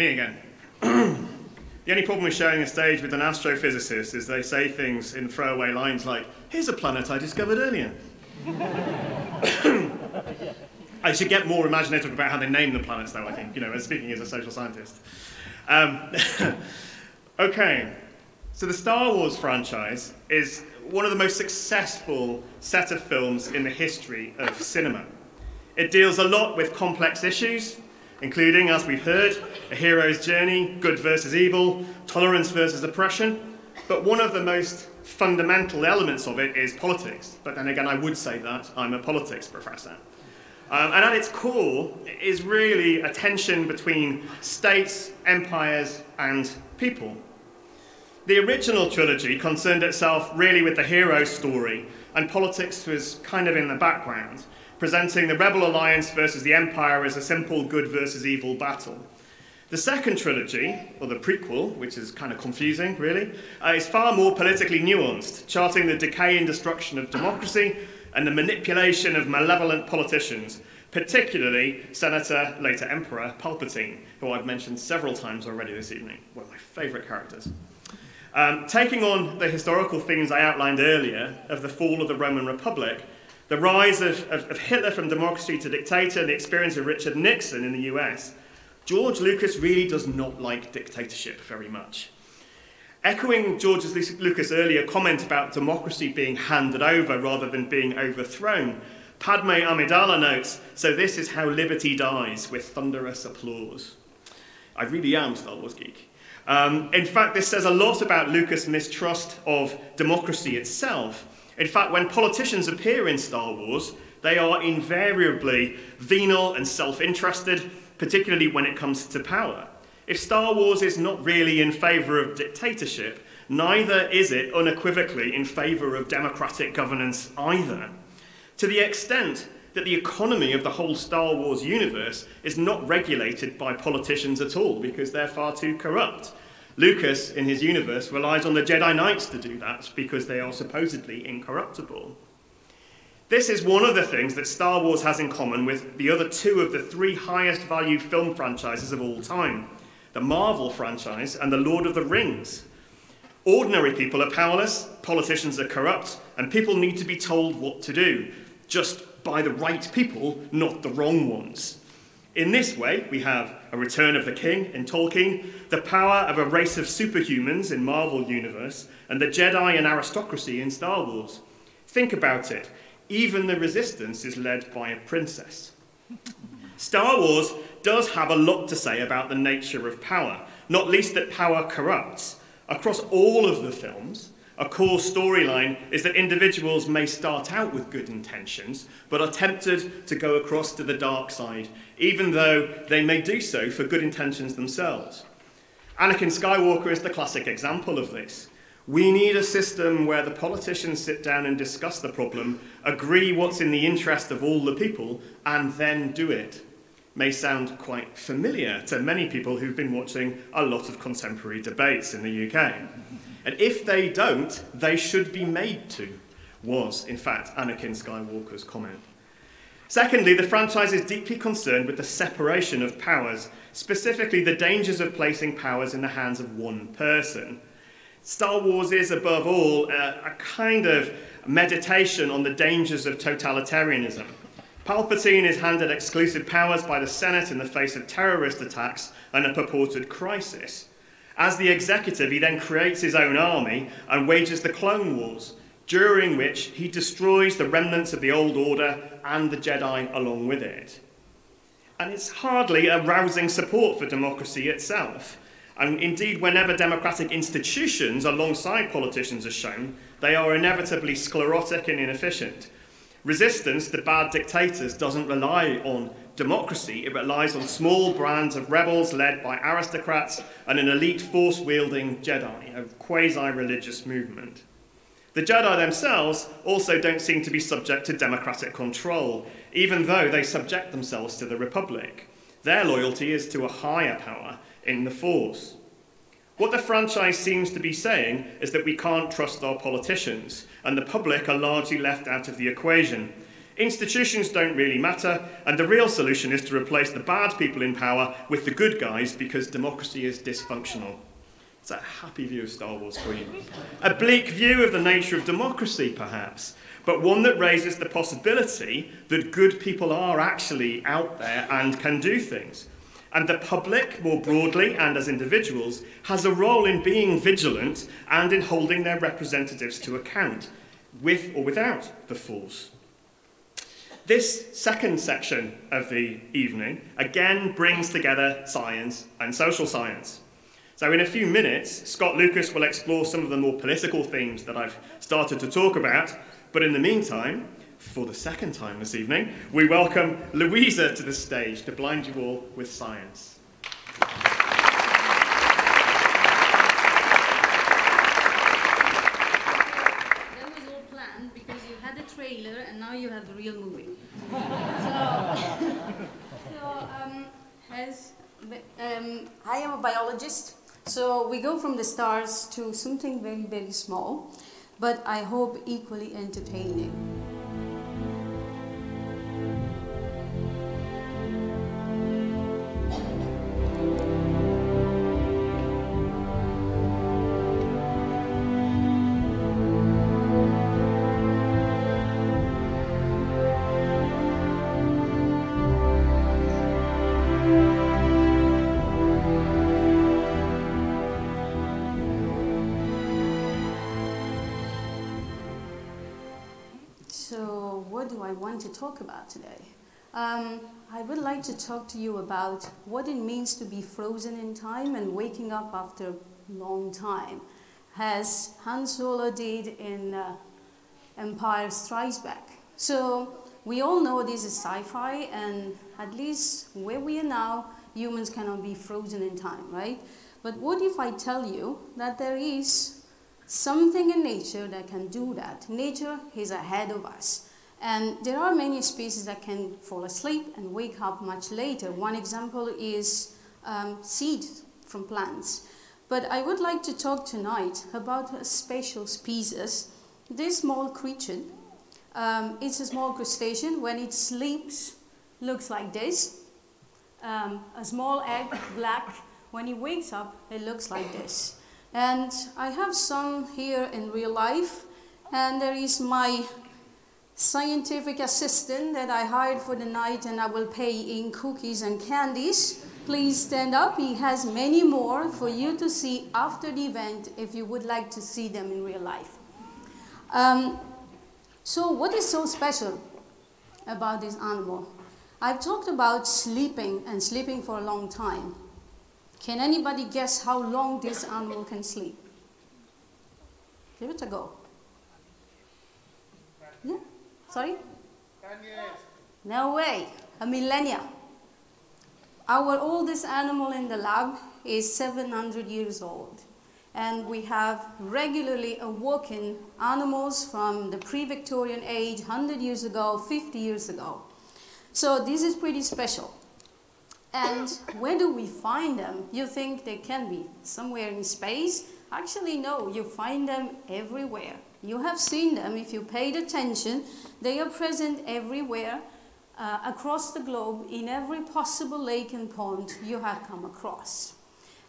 Me again. The only problem with sharing a stage with an astrophysicist is they say things in throwaway lines like, here's a planet I discovered earlier. I should get more imaginative about how they name the planets, though, I think, as speaking as a social scientist. Okay, so the Star Wars franchise is one of the most successful set of films in the history of cinema. It deals a lot with complex issues, including, as we've heard, a hero's journey, good versus evil, tolerance versus oppression. But one of the most fundamental elements of it is politics. But then again, I would say that I'm a politics professor. And at its core is really a tension between states, empires, and people. The original trilogy concerned itself really with the hero story, and politics was kind of in the background, presenting the Rebel Alliance versus the Empire as a simple good versus evil battle. The second trilogy, or the prequel, which is kind of confusing, really, is far more politically nuanced, charting the decay and destruction of democracy and the manipulation of malevolent politicians, particularly Senator, later Emperor, Palpatine, who I've mentioned several times already this evening, one of my favourite characters. Taking on the historical themes I outlined earlier of the fall of the Roman Republic, the rise of Hitler from democracy to dictator, and the experience of Richard Nixon in the US, George Lucas really does not like dictatorship very much. Echoing George Lucas' earlier comment about democracy being handed over rather than being overthrown, Padme Amidala notes, "So this is how liberty dies, with thunderous applause." I really am Star Wars geek. In fact, this says a lot about Lucas' mistrust of democracy itself. In fact, when politicians appear in Star Wars, they are invariably venal and self-interested, particularly when it comes to power. If Star Wars is not really in favour of dictatorship, neither is it unequivocally in favour of democratic governance either. To the extent that the economy of the whole Star Wars universe is not regulated by politicians at all because they're far too corrupt. Lucas, in his universe, relies on the Jedi Knights to do that because they are supposedly incorruptible. This is one of the things that Star Wars has in common with the other two of the three highest value film franchises of all time, the Marvel franchise and the Lord of the Rings. Ordinary people are powerless, politicians are corrupt, and people need to be told what to do, just by the right people, not the wrong ones. In this way, we have a Return of the King in Tolkien, the power of a race of superhumans in Marvel Universe, and the Jedi and aristocracy in Star Wars. Think about it. Even the Resistance is led by a princess. Star Wars does have a lot to say about the nature of power, not least that power corrupts. Across all of the films, a core storyline is that individuals may start out with good intentions, but are tempted to go across to the dark side, even though they may do so for good intentions themselves. Anakin Skywalker is the classic example of this. We need a system where the politicians sit down and discuss the problem, agree what's in the interest of all the people, and then do it. May sound quite familiar to many people who've been watching a lot of contemporary debates in the UK. And if they don't, they should be made to, was, in fact, Anakin Skywalker's comment. Secondly, the franchise is deeply concerned with the separation of powers, specifically the dangers of placing powers in the hands of one person. Star Wars is, above all, a kind of meditation on the dangers of totalitarianism. Palpatine is handed exclusive powers by the Senate in the face of terrorist attacks and a purported crisis. As the executive, he then creates his own army and wages the Clone Wars, during which he destroys the remnants of the Old Order and the Jedi along with it. And it's hardly a rousing support for democracy itself. And indeed, whenever democratic institutions alongside politicians are shown, they are inevitably sclerotic and inefficient. Resistance to bad dictators doesn't rely on democracy, it relies on small bands of rebels led by aristocrats and an elite force-wielding Jedi, a quasi-religious movement. The Jedi themselves also don't seem to be subject to democratic control, even though they subject themselves to the Republic. Their loyalty is to a higher power in the Force. What the franchise seems to be saying is that we can't trust our politicians, and the public are largely left out of the equation. Institutions don't really matter, and the real solution is to replace the bad people in power with the good guys because democracy is dysfunctional. It's a happy view of Star Wars for you. A bleak view of the nature of democracy, perhaps, but one that raises the possibility that good people are actually out there and can do things. And the public, more broadly, and as individuals, has a role in being vigilant and in holding their representatives to account, with or without the fools. This second section of the evening again brings together science and social science. So in a few minutes, Scott Lucas will explore some of the more political themes that I've started to talk about, but in the meantime, for the second time this evening, we welcome Luisa to the stage to blind you all with science. That was all planned because you had a trailer and now you have the real movie. I am a biologist, so we go from the stars to something very, very small, but I hope equally entertaining. I want to talk about today. I would like to talk to you about what it means to be frozen in time and waking up after a long time, as Han Solo did in Empire Strikes Back. So we all know this is sci-fi, and at least where we are now, humans cannot be frozen in time, right? But what if I tell you that there is something in nature that can do that? Nature is ahead of us. And there are many species that can fall asleep and wake up much later. One example is seeds from plants. But I would like to talk tonight about a special species. This small creature, it's a small crustacean. When it sleeps, looks like this. A small egg, black. When it wakes up, it looks like this. And I have some here in real life. And there is my scientific assistant that I hired for the night, and I will pay in cookies and candies. Please stand up. He has many more for you to see after the event if you would like to see them in real life. So what is so special about this animal? I've talked about sleeping and sleeping for a long time. Can anybody guess how long this animal can sleep? Give it a go. Yeah? Sorry? 10 years. No way. A millennia. Our oldest animal in the lab is 700 years old. And we have regularly awoken animals from the pre-Victorian age, 100 years ago, 50 years ago. So this is pretty special. And where do we find them? You think they can be somewhere in space? Actually, no, you find them everywhere. You have seen them if you paid attention. They are present everywhere across the globe, in every possible lake and pond you have come across.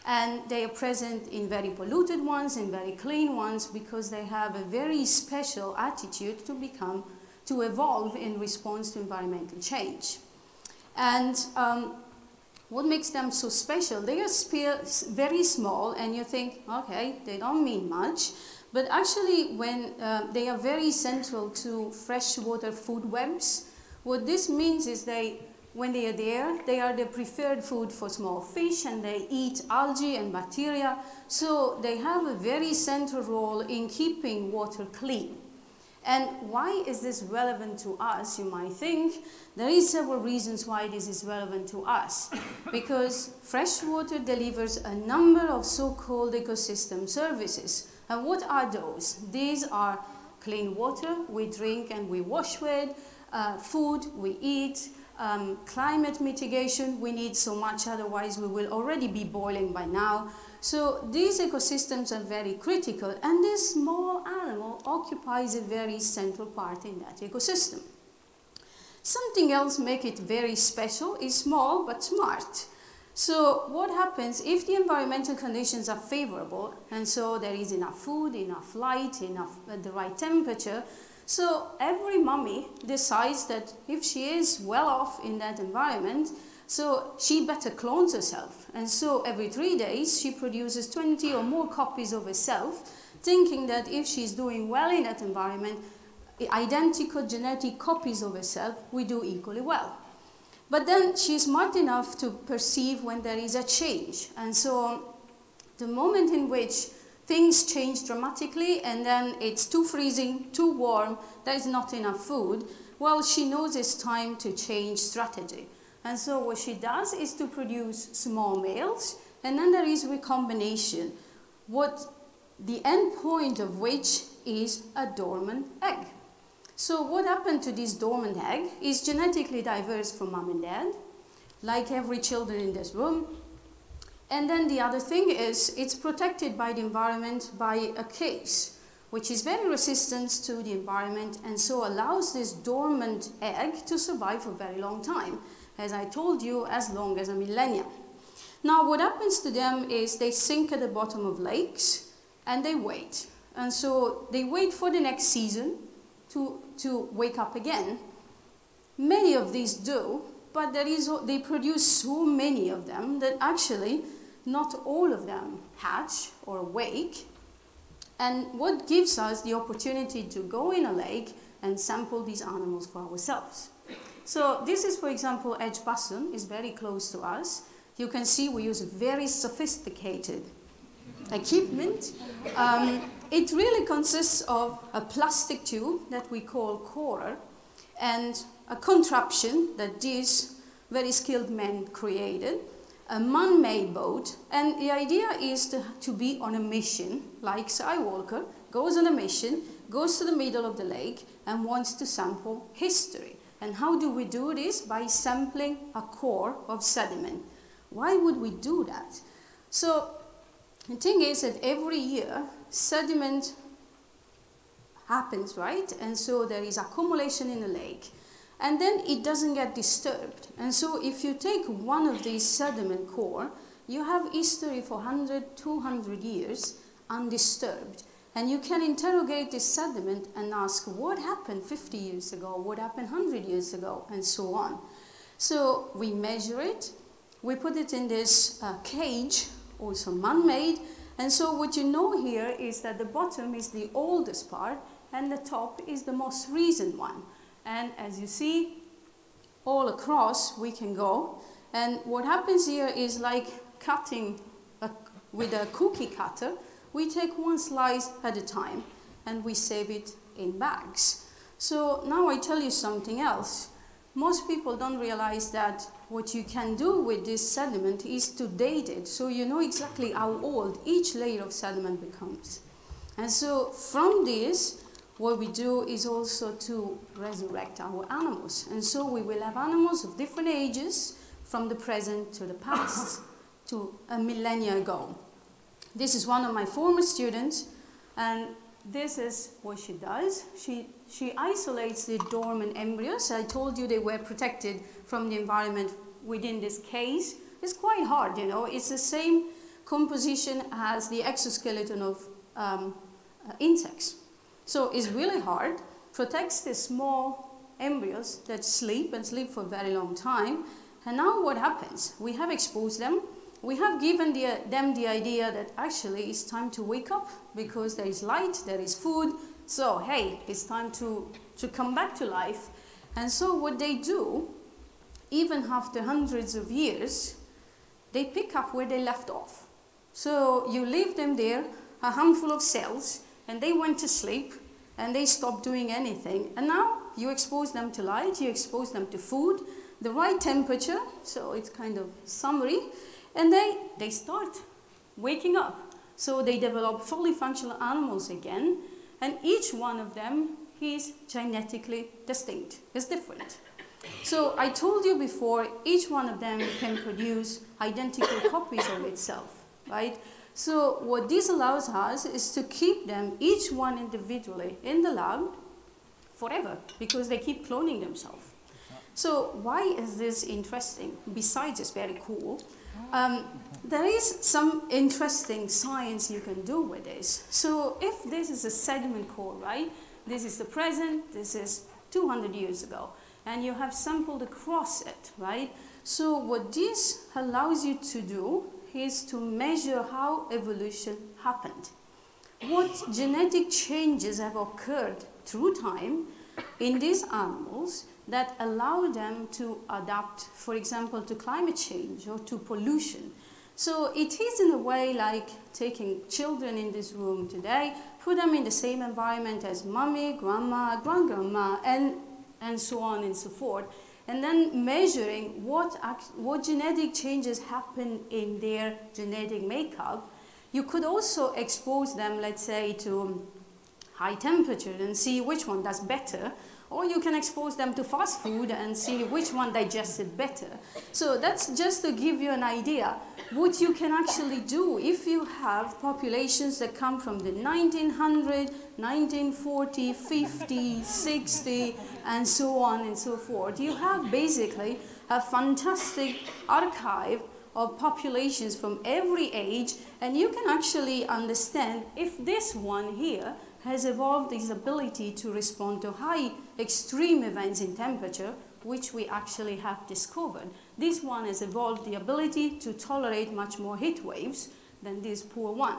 And they are present in very polluted ones and very clean ones because they have a very special attitude to evolve in response to environmental change. And what makes them so special? They are very small, and you think, okay, they don't mean much. But actually, when they are very central to freshwater food webs, what this means is when they are there, they are the preferred food for small fish, and they eat algae and bacteria. So they have a very central role in keeping water clean. And why is this relevant to us, you might think? There is several reasons why this is relevant to us. Because freshwater delivers a number of so-called ecosystem services. And what are those? These are clean water we drink and we wash with, food we eat, climate mitigation we need so much, otherwise we will already be boiling by now. So these ecosystems are very critical, and this small animal occupies a very central part in that ecosystem. Something else make it very special is small but smart. So what happens if the environmental conditions are favorable, and so there is enough food, enough light, enough at the right temperature, so every mummy decides that if she is well off in that environment, so she better clones herself. And so every 3 days she produces 20 or more copies of herself, thinking that if she's doing well in that environment, identical genetic copies of herself will do equally well. But then she's smart enough to perceive when there is a change. And so the moment in which things change dramatically and then it's too freezing, too warm, there is not enough food, well, she knows it's time to change strategy. And so what she does is to produce small males, and then there is recombination, the end point of which is a dormant egg. So what happened to this dormant egg is genetically diverse from mom and dad, like every children in this room. And then the other thing is it's protected by the environment by a case, which is very resistant to the environment and so allows this dormant egg to survive for a very long time. As I told you, as long as a millennia. Now what happens to them is they sink at the bottom of lakes and they wait. And so they wait for the next season to wake up again. Many of these do, but they produce so many of them that actually not all of them hatch or wake. And what gives us the opportunity to go in a lake and sample these animals for ourselves. So this is, for example, Edgbaston is very close to us. You can see we use very sophisticated equipment. It really consists of a plastic tube that we call corer and a contraption that these very skilled men created, a man-made boat, and the idea is to be on a mission, like Skywalker goes on a mission, goes to the middle of the lake and wants to sample history. And how do we do this? By sampling a core of sediment. Why would we do that? So the thing is that every year sediment happens, right? And so there is accumulation in the lake. And then it doesn't get disturbed. And so if you take one of these sediment core, you have history for 100, 200 years undisturbed. And you can interrogate this sediment and ask what happened 50 years ago, what happened 100 years ago, and so on. So we measure it, we put it in this cage, also man-made, and so what you know here is that the bottom is the oldest part and the top is the most recent one. And as you see, all across we can go. And what happens here is like cutting with a cookie cutter. We take one slice at a time and we save it in bags. So now I tell you something else. Most people don't realize that what you can do with this sediment is to date it. So you know exactly how old each layer of sediment becomes. And so from this, what we do is also to resurrect our animals. And so we will have animals of different ages from the present to the past, to a millennia ago. This is one of my former students, and this is what she does. She isolates the dormant embryos. I told you they were protected from the environment within this case. It's quite hard, you know. It's the same composition as the exoskeleton of insects. So it's really hard, protects the small embryos that sleep and sleep for a very long time. And now what happens? We have exposed them. We have given them the idea that actually it's time to wake up because there is light, there is food. So, hey, it's time to come back to life. And so what they do, even after hundreds of years, they pick up where they left off. So you leave them there, a handful of cells, and they went to sleep, and they stopped doing anything. And now you expose them to light, you expose them to food, the right temperature, so it's kind of summary, and they start waking up. So they develop fully functional animals again, and each one of them is genetically distinct, is different. So I told you before, each one of them can produce identical copies of itself, right? So what this allows us is to keep them, each one individually, in the lab forever, because they keep cloning themselves. So why is this interesting? Besides it's very cool, there is some interesting science you can do with this. So if this is a sediment core, right? This is the present, this is 200 years ago, and you have sampled across it, right? So what this allows you to do is to measure how evolution happened. What genetic changes have occurred through time in these animals that allow them to adapt, for example, to climate change or to pollution. So it is in a way like taking children in this room today, put them in the same environment as mommy, grandma, grandgrandma, and so on and so forth, and then measuring what genetic changes happen in their genetic makeup. You could also expose them, let's say, to high temperature and see which one does better, or you can expose them to fast food and see which one digests it better. So that's just to give you an idea what you can actually do if you have populations that come from the 1900, 1940, 50, 60, and so on and so forth. You have basically a fantastic archive of populations from every age, and you can actually understand if this one here has evolved its ability to respond to high extreme events in temperature, which we actually have discovered. This one has evolved the ability to tolerate much more heat waves than this poor one.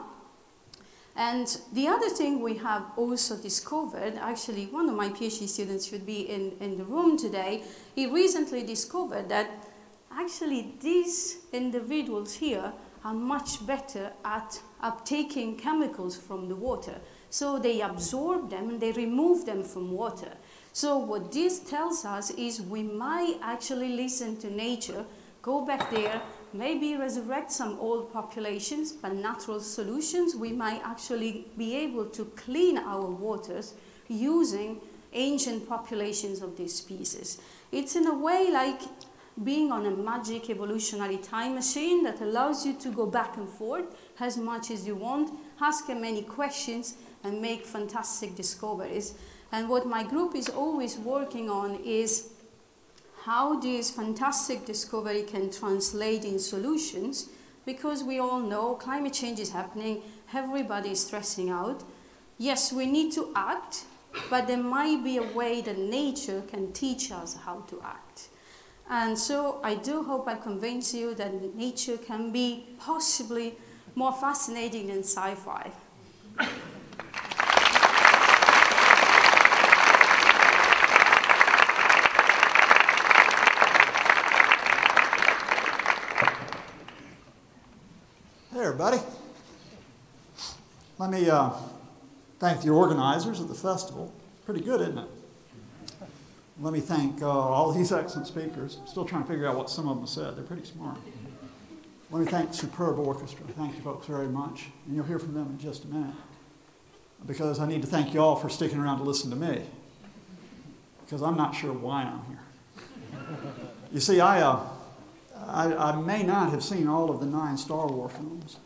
And the other thing we have also discovered, actually one of my PhD students should be in the room today, he recently discovered that actually these individuals here are much better at uptaking chemicals from the water. So they absorb them and they remove them from water. So what this tells us is we might actually listen to nature, go back there, maybe resurrect some old populations, but natural solutions. We might actually be able to clean our waters using ancient populations of these species. It's in a way like being on a magic evolutionary time machine that allows you to go back and forth as much as you want, ask many questions, and make fantastic discoveries. And what my group is always working on is how this fantastic discovery can translate in solutions, because we all know climate change is happening, everybody is stressing out. Yes, we need to act, but there might be a way that nature can teach us how to act. And so I do hope I convince you that nature can be possibly more fascinating than sci-fi. Hey everybody. Let me thank the organizers of the festival. Pretty good, isn't it? Let me thank all these excellent speakers. I'm still trying to figure out what some of them said. They're pretty smart. Let me thank the superb orchestra. Thank you folks very much. And you'll hear from them in just a minute. Because I need to thank you all for sticking around to listen to me. Because I'm not sure why I'm here. You see, I may not have seen all of the 9 Star Wars films.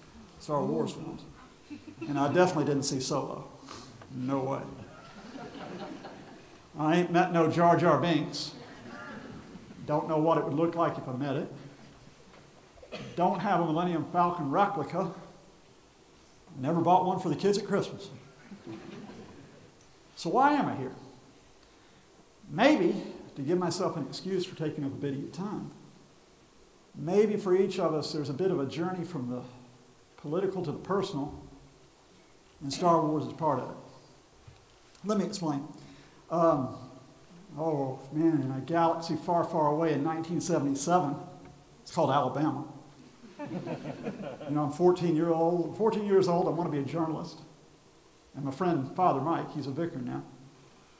And I definitely didn't see Solo. No way. I ain't met no Jar Jar Binks. Don't know what it would look like if I met it. Don't have a Millennium Falcon replica. Never bought one for the kids at Christmas. So why am I here? Maybe to give myself an excuse for taking up a bit of your time. Maybe for each of us there's a bit of a journey from the political to the personal, and Star Wars is part of it. Let me explain. Oh man, in a galaxy far, far away in 1977, it's called Alabama. You know, I'm 14 years old, I want to be a journalist. And my friend, Father Mike, he's a vicar now,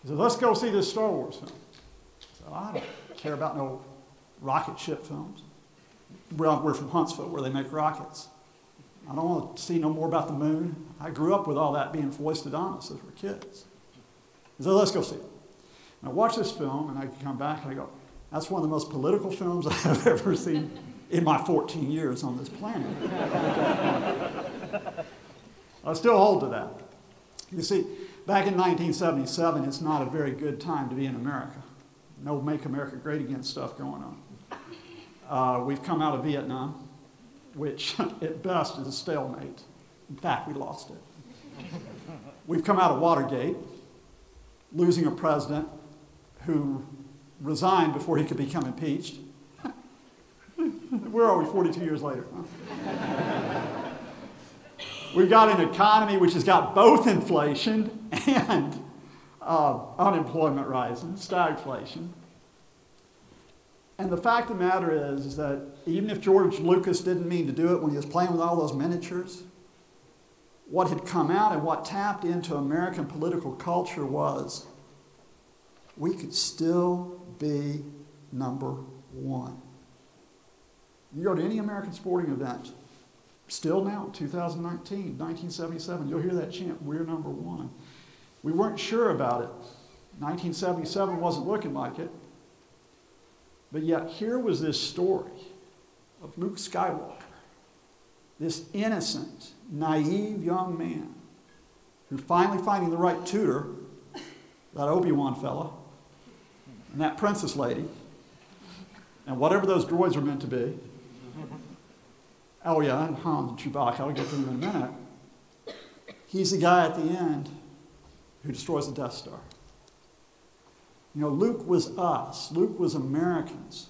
he said, let's go see this Star Wars film. So I don't care about no rocket ship films. We're from Huntsville, where they make rockets. I don't want to see no more about the moon. I grew up with all that being foisted on us as we're kids. So let's go see it. And I watch this film, and I come back and I go, that's one of the most political films I have ever seen in my 14 years on this planet. I still hold to that. You see, back in 1977, it's not a very good time to be in America. No Make America Great Again stuff going on. We've come out of Vietnam, which at best is a stalemate. In fact, we lost it. We've come out of Watergate, losing a president who resigned before he could become impeached. Where are we 42 years later? Huh? We've got an economy which has got both inflation and unemployment rising, stagflation. And the fact of the matter is that even if George Lucas didn't mean to do it when he was playing with all those miniatures, what had come out and what tapped into American political culture was we could still be number one. You go to any American sporting event, still now, 2019, 1977, you'll hear that chant, we're number one. We weren't sure about it. 1977 wasn't looking like it. But yet here was this story of Luke Skywalker, this innocent, naive young man who finally finding the right tutor, that Obi-Wan fella, and that princess lady, and whatever those droids were meant to be. Oh yeah, and Han and Chewbacca, I'll get to them in a minute. He's the guy at the end who destroys the Death Star. You know, Luke was us. Luke was Americans.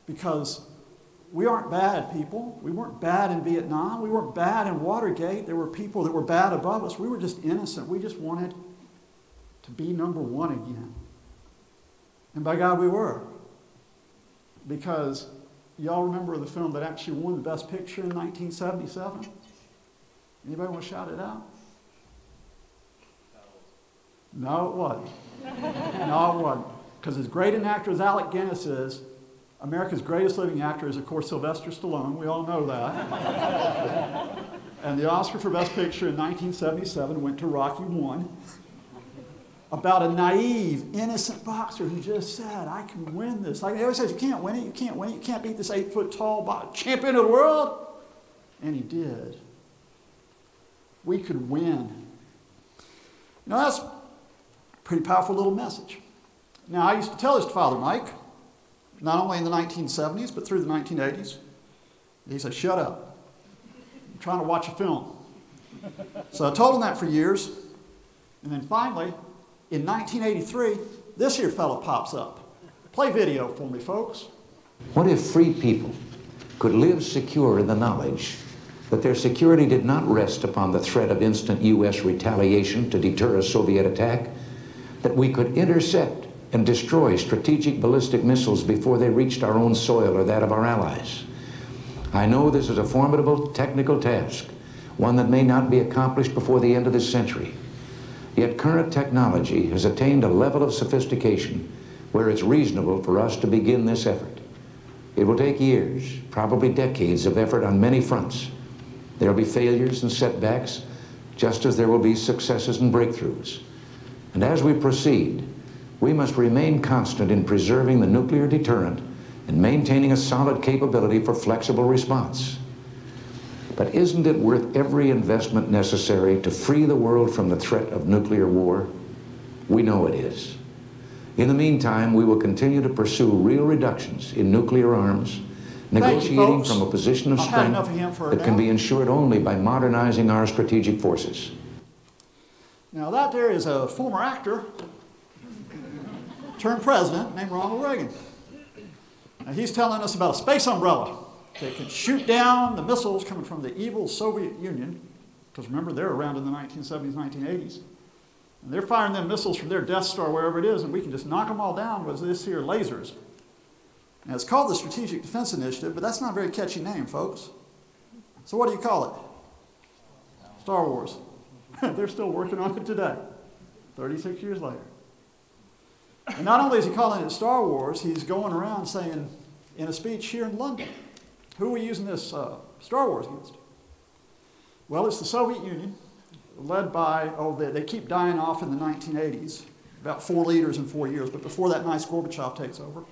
Because we aren't bad people. We weren't bad in Vietnam. We weren't bad in Watergate. There were people that were bad above us. We were just innocent. We just wanted to be number one again. And by God, we were. Because y'all remember the film that actually won the Best Picture in 1977? Anybody want to shout it out? No, it wasn't. No, it wasn't. Because as great an actor as Alec Guinness is, America's greatest living actor is, of course, Sylvester Stallone. We all know that. And the Oscar for Best Picture in 1977 went to Rocky I, about a naive, innocent boxer who just said, I can win this. Like they always said, you can't win it, you can't win it, you can't beat this 8-foot-tall champion of the world. And he did. We could win. You know, that's a pretty powerful little message. Now, I used to tell this to Father Mike, not only in the 1970s, but through the 1980s. He said, shut up. I'm trying to watch a film. So I told him that for years. And then finally, in 1983, this here fellow pops up. Play video for me, folks. What if free people could live secure in the knowledge that their security did not rest upon the threat of instant U.S. retaliation to deter a Soviet attack, that we could intercept and destroy strategic ballistic missiles before they reached our own soil or that of our allies? I know this is a formidable technical task, one that may not be accomplished before the end of this century. Yet current technology has attained a level of sophistication where it's reasonable for us to begin this effort. It will take years, probably decades of effort on many fronts. There will be failures and setbacks, just as there will be successes and breakthroughs. And as we proceed, we must remain constant in preserving the nuclear deterrent and maintaining a solid capability for flexible response. But isn't it worth every investment necessary to free the world from the threat of nuclear war? We know it is. In the meantime, we will continue to pursue real reductions in nuclear arms, negotiating from a position of strength that can be ensured only by modernizing our strategic forces. Now that there is a former actor turned president named Ronald Reagan. Now he's telling us about a space umbrella that can shoot down the missiles coming from the evil Soviet Union, because remember they're around in the 1970s, 1980s. And they're firing them missiles from their Death Star, wherever it is, and we can just knock them all down with this here lasers. Now it's called the Strategic Defense Initiative, but that's not a very catchy name, folks. So what do you call it? Star Wars. They're still working on it today, 36 years later. And not only is he calling it Star Wars, he's going around saying in a speech here in London, who are we using this Star Wars against? Well, it's the Soviet Union, led by, they keep dying off in the 1980s, about 4 leaders in 4 years, but before that, nice Gorbachev takes over.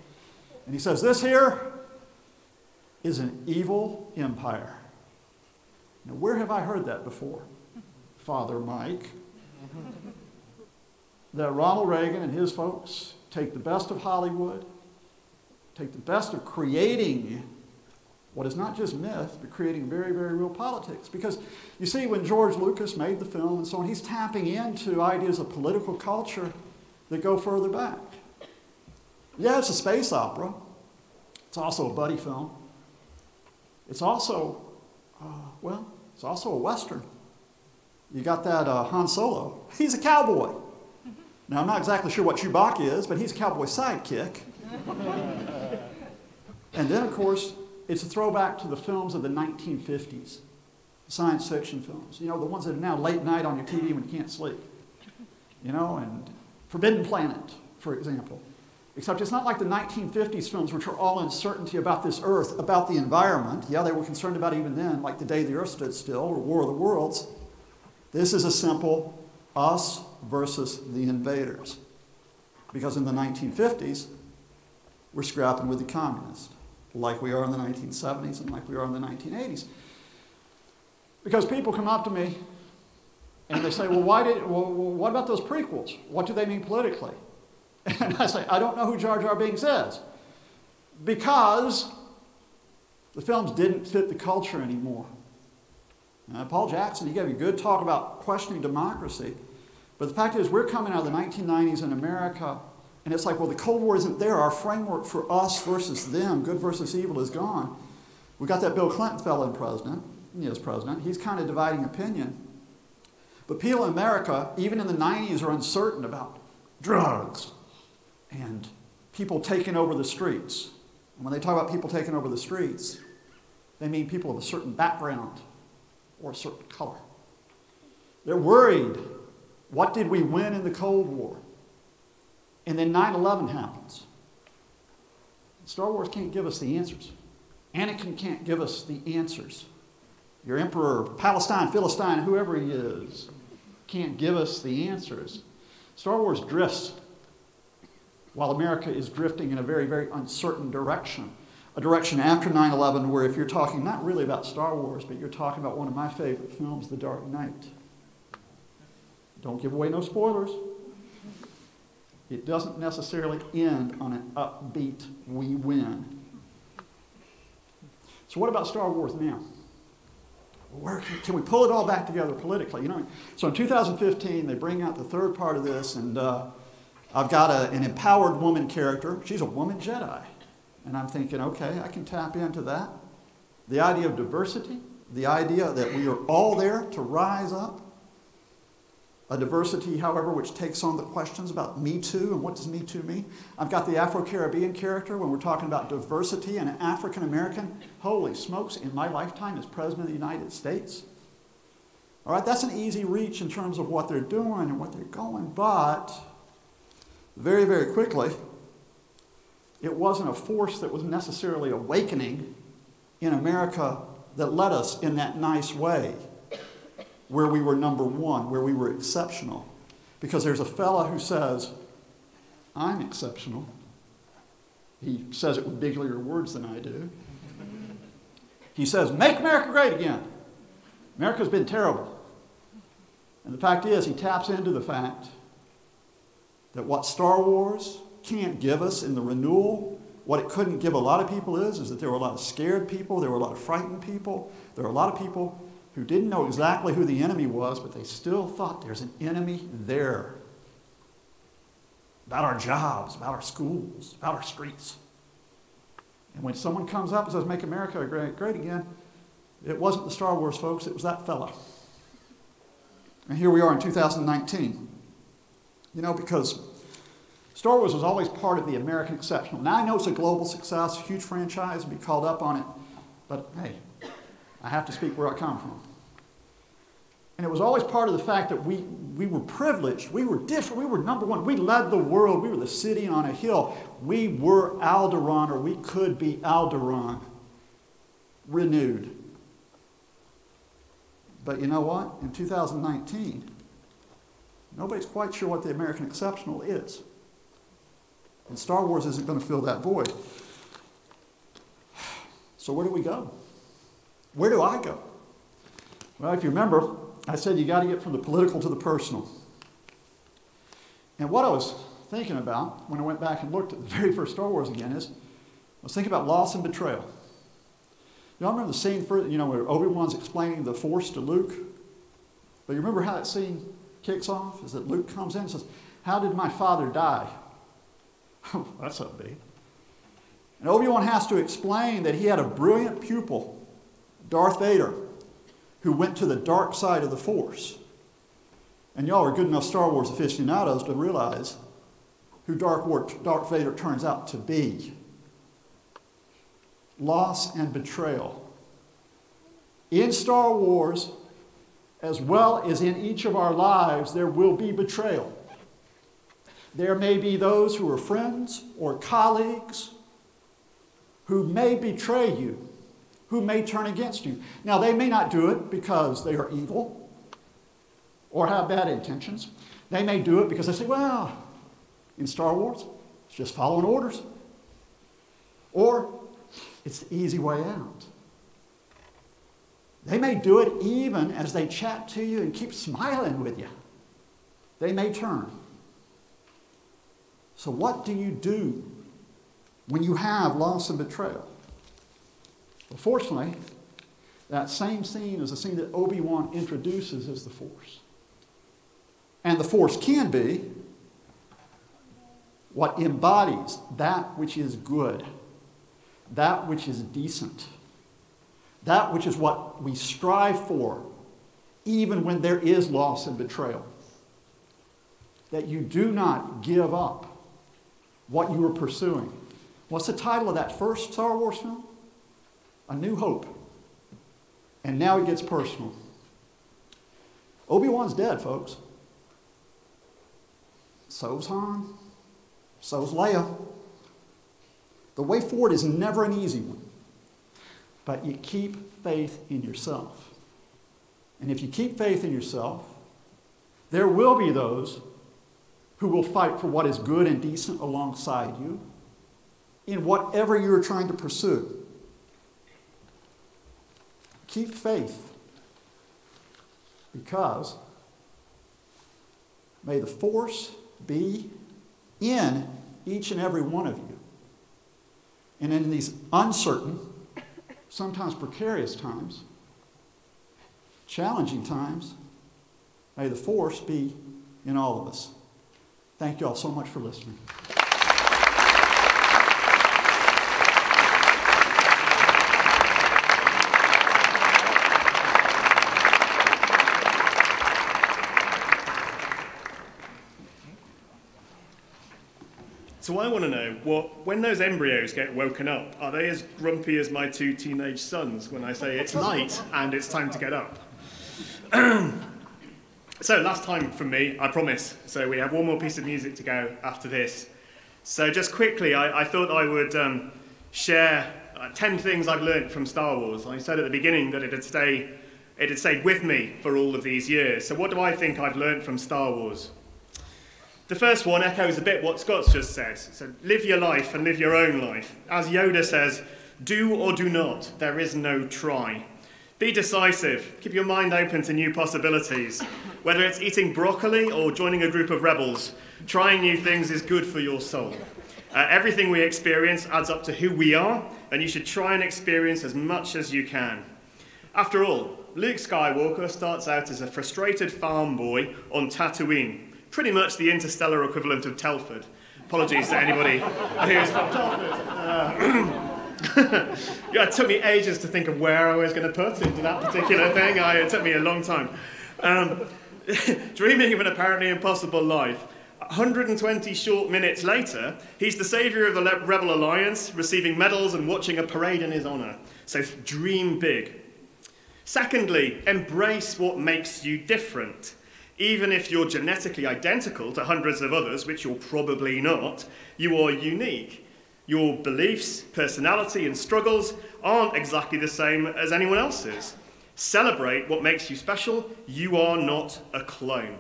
And he says, this here is an evil empire. Now, where have I heard that before, Father Mike? That Ronald Reagan and his folks take the best of Hollywood, take the best of creating what is not just myth, but creating very, very real politics. Because you see, when George Lucas made the film and so on, he's tapping into ideas of political culture that go further back. Yeah, it's a space opera. It's also a buddy film. It's also, it's also a Western. You got that Han Solo. He's a cowboy. Now, I'm not exactly sure what Chewbacca is, but he's a cowboy sidekick. And then, of course, it's a throwback to the films of the 1950s, science fiction films. You know, the ones that are now late night on your TV when you can't sleep. You know, and Forbidden Planet, for example. Except it's not like the 1950s films, which are all uncertainty about this Earth, about the environment. Yeah, they were concerned about it even then, like The Day the Earth Stood Still or War of the Worlds. This is a simple us versus the invaders. Because in the 1950s, we're scrapping with the communists, like we are in the 1970s and like we are in the 1980s. Because people come up to me and they say, well, what about those prequels? What do they mean politically? And I say, I don't know who Jar Jar Binks is. Because the films didn't fit the culture anymore. Paul Jackson, he gave a good talk about questioning democracy. But the fact is, we're coming out of the 1990s in America, and it's like, well, the Cold War isn't there. Our framework for us versus them, good versus evil, is gone. We got that Bill Clinton fellow in president. He is president. He's kind of dividing opinion. But people in America, even in the 90s, are uncertain about drugs and people taking over the streets. And when they talk about people taking over the streets, they mean people of a certain background or a certain color. They're worried. What did we win in the Cold War? And then 9/11 happens. Star Wars can't give us the answers. Anakin can't give us the answers. Your emperor, Palestine, Philistine, whoever he is, can't give us the answers. Star Wars drifts while America is drifting in a very, very uncertain direction. A direction after 9/11 where if you're talking not really about Star Wars, but you're talking about one of my favorite films, The Dark Knight. Don't give away no spoilers. It doesn't necessarily end on an upbeat, we win. So what about Star Wars now? Where can we pull it all back together politically? You know, so in 2015, they bring out the third part of this, and I've got an empowered woman character. She's a woman Jedi. And I'm thinking, okay, I can tap into that. The idea of diversity, the idea that we are all there to rise up. A diversity, however, which takes on the questions about Me Too and what does Me Too mean. I've got the Afro-Caribbean character when we're talking about diversity and an African-American. Holy smokes, in my lifetime as President of the United States. All right, that's an easy reach in terms of what they're doing and what they're going, but very, very quickly, it wasn't a force that was necessarily awakening in America that led us in that nice way, where we were number one, where we were exceptional. Because there's a fella who says, I'm exceptional. He says it with bigger words than I do. He says, make America great again. America's been terrible. And the fact is, he taps into the fact that what Star Wars can't give us in the renewal, what it couldn't give a lot of people is that there were a lot of scared people, there were a lot of frightened people, there were a lot of people who didn't know exactly who the enemy was, but they still thought there's an enemy there. About our jobs, about our schools, about our streets. And when someone comes up and says, make America great again, it wasn't the Star Wars folks, it was that fella. And here we are in 2019. You know, because Star Wars was always part of the American exceptional. Now I know it's a global success, a huge franchise, and be called up on it, but hey, I have to speak where I come from. And it was always part of the fact that we were privileged, we were different, we were number one, we led the world, we were the city on a hill. We were Alderaan, or we could be Alderaan, renewed. But you know what? In 2019, nobody's quite sure what the American exceptional is. And Star Wars isn't going to fill that void. So where do we go? Where do I go? Well, if you remember, I said you got to get from the political to the personal. And what I was thinking about when I went back and looked at the very first Star Wars again is, I was thinking about loss and betrayal. Y'all remember the scene where Obi-Wan's explaining the Force to Luke? But you remember how that scene kicks off? Is that Luke comes in and says, "How did my father die?" That's upbeat. And Obi-Wan has to explain that he had a brilliant pupil, Darth Vader, who went to the dark side of the Force. And y'all are good enough Star Wars aficionados to realize who Darth Vader turns out to be. Loss and betrayal. In Star Wars, as well as in each of our lives, there will be betrayal. There may be those who are friends or colleagues who may betray you, who may turn against you. Now, they may not do it because they are evil or have bad intentions. They may do it because they say, well, in Star Wars, it's just following orders. Or it's the easy way out. They may do it even as they chat to you and keep smiling with you. They may turn. So what do you do when you have loss and betrayal? Well, fortunately, that same scene is the scene that Obi-Wan introduces as the Force. And the Force can be what embodies that which is good, that which is decent, that which is what we strive for, even when there is loss and betrayal. That you do not give up what you are pursuing. What's the title of that first Star Wars film? A New Hope. And now it gets personal. Obi-Wan's dead, folks. So's Han. So's Leia. The way forward is never an easy one. But you keep faith in yourself. And if you keep faith in yourself, there will be those who will fight for what is good and decent alongside you in whatever you're trying to pursue. Keep faith, because may the Force be in each and every one of you. And in these uncertain, sometimes precarious times, challenging times, may the Force be in all of us. Thank you all so much for listening. So I want to know, when those embryos get woken up, are they as grumpy as my two teenage sons when I say it's night and it's time to get up? So last time from me, I promise. So we have one more piece of music to go after this. So just quickly, I thought I would share 10 things I've learned from Star Wars. I said at the beginning that it had stayed with me for all of these years. So what do I think I've learned from Star Wars? The first one echoes a bit what Scott's just said. So live your life and live your own life. As Yoda says, do or do not. There is no try. Be decisive. Keep your mind open to new possibilities. Whether it's eating broccoli or joining a group of rebels, trying new things is good for your soul. Everything we experience adds up to who we are, and you should try and experience as much as you can. After all, Luke Skywalker starts out as a frustrated farm boy on Tatooine, pretty much the interstellar equivalent of Telford. Apologies to anybody who's from Telford. Yeah, it took me ages to think of where I was going to put into that particular thing. It took me a long time. Dreaming of an apparently impossible life. 120 short minutes later, he's the saviour of the Rebel Alliance, receiving medals and watching a parade in his honour. So dream big. Secondly, embrace what makes you different. Even if you're genetically identical to hundreds of others, which you're probably not, you are unique. Your beliefs, personality, and struggles aren't exactly the same as anyone else's. Celebrate what makes you special. You are not a clone.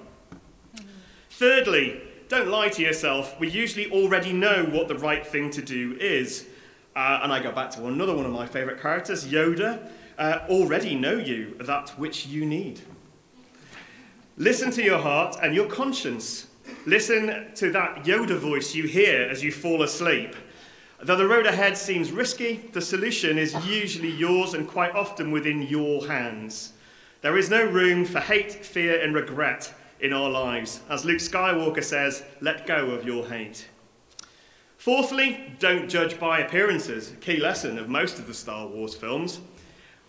Thirdly, don't lie to yourself. We usually already know what the right thing to do is. And I go back to another one of my favourite characters, Yoda. Already know you, that which you need. Listen to your heart and your conscience. Listen to that Yoda voice you hear as you fall asleep. Though the road ahead seems risky, the solution is usually yours and quite often within your hands. There is no room for hate, fear, and regret in our lives. As Luke Skywalker says, let go of your hate. Fourthly, don't judge by appearances, a key lesson of most of the Star Wars films.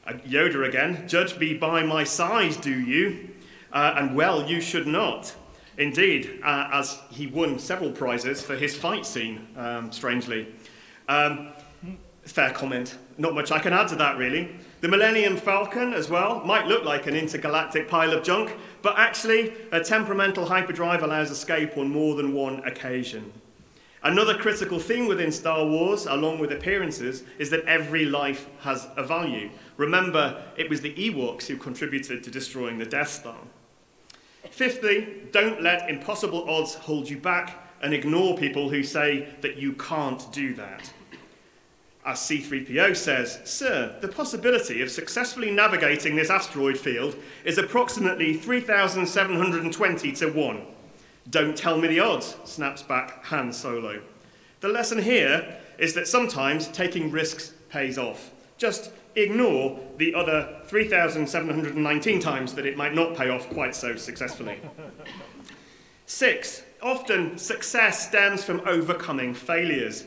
Yoda again, judge me by my size, do you? And well, you should not. Indeed, as he won several prizes for his fight scene, strangely. Fair comment. Not much I can add to that, really. The Millennium Falcon, as well, might look like an intergalactic pile of junk, but actually, a temperamental hyperdrive allows escape on more than one occasion. Another critical theme within Star Wars, along with appearances, is that every life has a value. Remember, it was the Ewoks who contributed to destroying the Death Star. Fifthly, don't let impossible odds hold you back and ignore people who say that you can't do that. As C-3PO says, "Sir, the possibility of successfully navigating this asteroid field is approximately 3,720 to 1. Don't tell me the odds," snaps back Han Solo. The lesson here is that sometimes taking risks pays off. Just ignore the other 3,719 times that it might not pay off quite so successfully. 6. Often success stems from overcoming failures.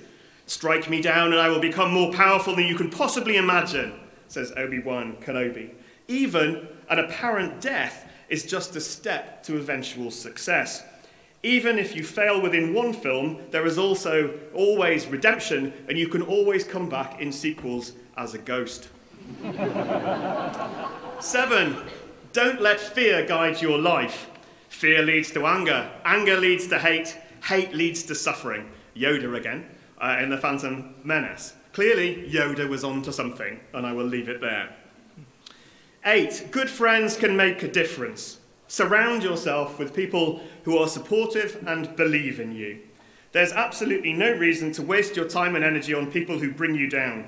"Strike me down and I will become more powerful than you can possibly imagine," says Obi-Wan Kenobi. Even an apparent death is just a step to eventual success. Even if you fail within one film, there is also always redemption, and you can always come back in sequels as a ghost. 7. Don't let fear guide your life. Fear leads to anger. Anger leads to hate. Hate leads to suffering. Yoda again, in The Phantom Menace. Clearly, Yoda was onto something, and I will leave it there. 8. Good friends can make a difference. Surround yourself with people who are supportive and believe in you. There's absolutely no reason to waste your time and energy on people who bring you down.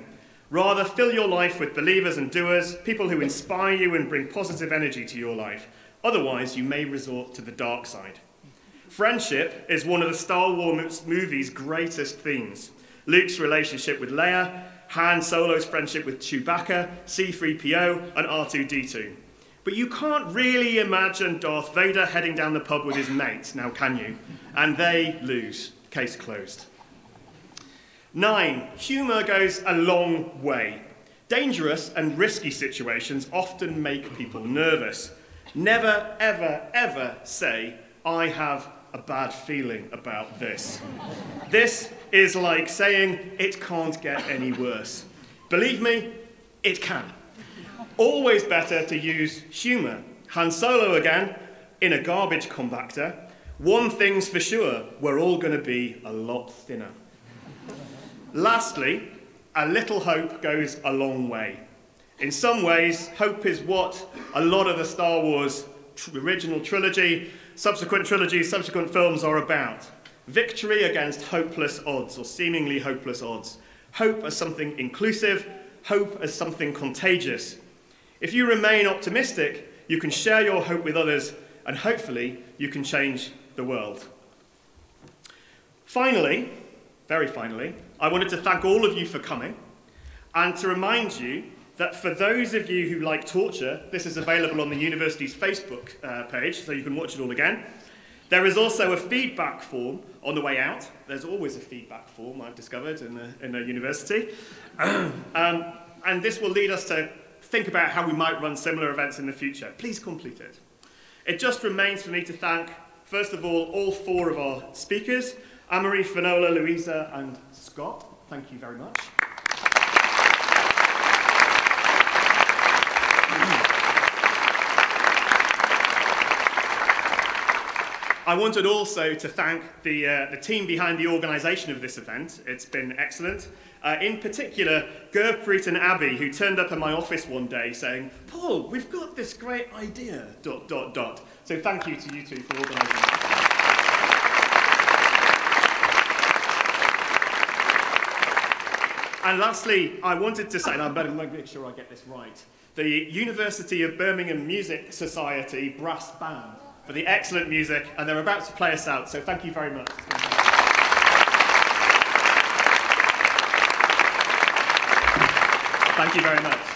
Rather, fill your life with believers and doers, people who inspire you and bring positive energy to your life. Otherwise, you may resort to the dark side. Friendship is one of the Star Wars movie's greatest themes. Luke's relationship with Leia, Han Solo's friendship with Chewbacca, C-3PO, and R2-D2. But you can't really imagine Darth Vader heading down the pub with his mates, now can you? And they lose. Case closed. 9. Humour goes a long way. Dangerous and risky situations often make people nervous. Never, ever, ever say, "I have a bad feeling about this." This is like saying, "It can't get any worse." Believe me, it can. Always better to use humour. Han Solo again, in a garbage compactor. One thing's for sure, we're all going to be a lot thinner. Lastly, a little hope goes a long way. In some ways, hope is what a lot of the Star Wars original trilogy, subsequent trilogies, subsequent films are about. Victory against hopeless odds, or seemingly hopeless odds. Hope as something inclusive, hope as something contagious. If you remain optimistic, you can share your hope with others, and hopefully you can change the world. Finally, very finally, I wanted to thank all of you for coming, and to remind you that for those of you who like torture, this is available on the university's Facebook page, so you can watch it all again. There is also a feedback form on the way out. There's always a feedback form, I've discovered, in a university. And this will lead us to think about how we might run similar events in the future. Please complete it. It just remains for me to thank, first of all 4 of our speakers, Amaury, Finola, Luisa, and Scott. Thank you very much. I wanted also to thank the team behind the organisation of this event. It's been excellent. In particular, Gurpreet and Abby, who turned up at my office one day saying, "Paul, we've got this great idea, ... So thank you to you two for organising that. And lastly, I wanted to say, and I better make sure I get this right, the University of Birmingham Music Society Brass Band for the excellent music, and they're about to play us out, so thank you very much. Thank you very much.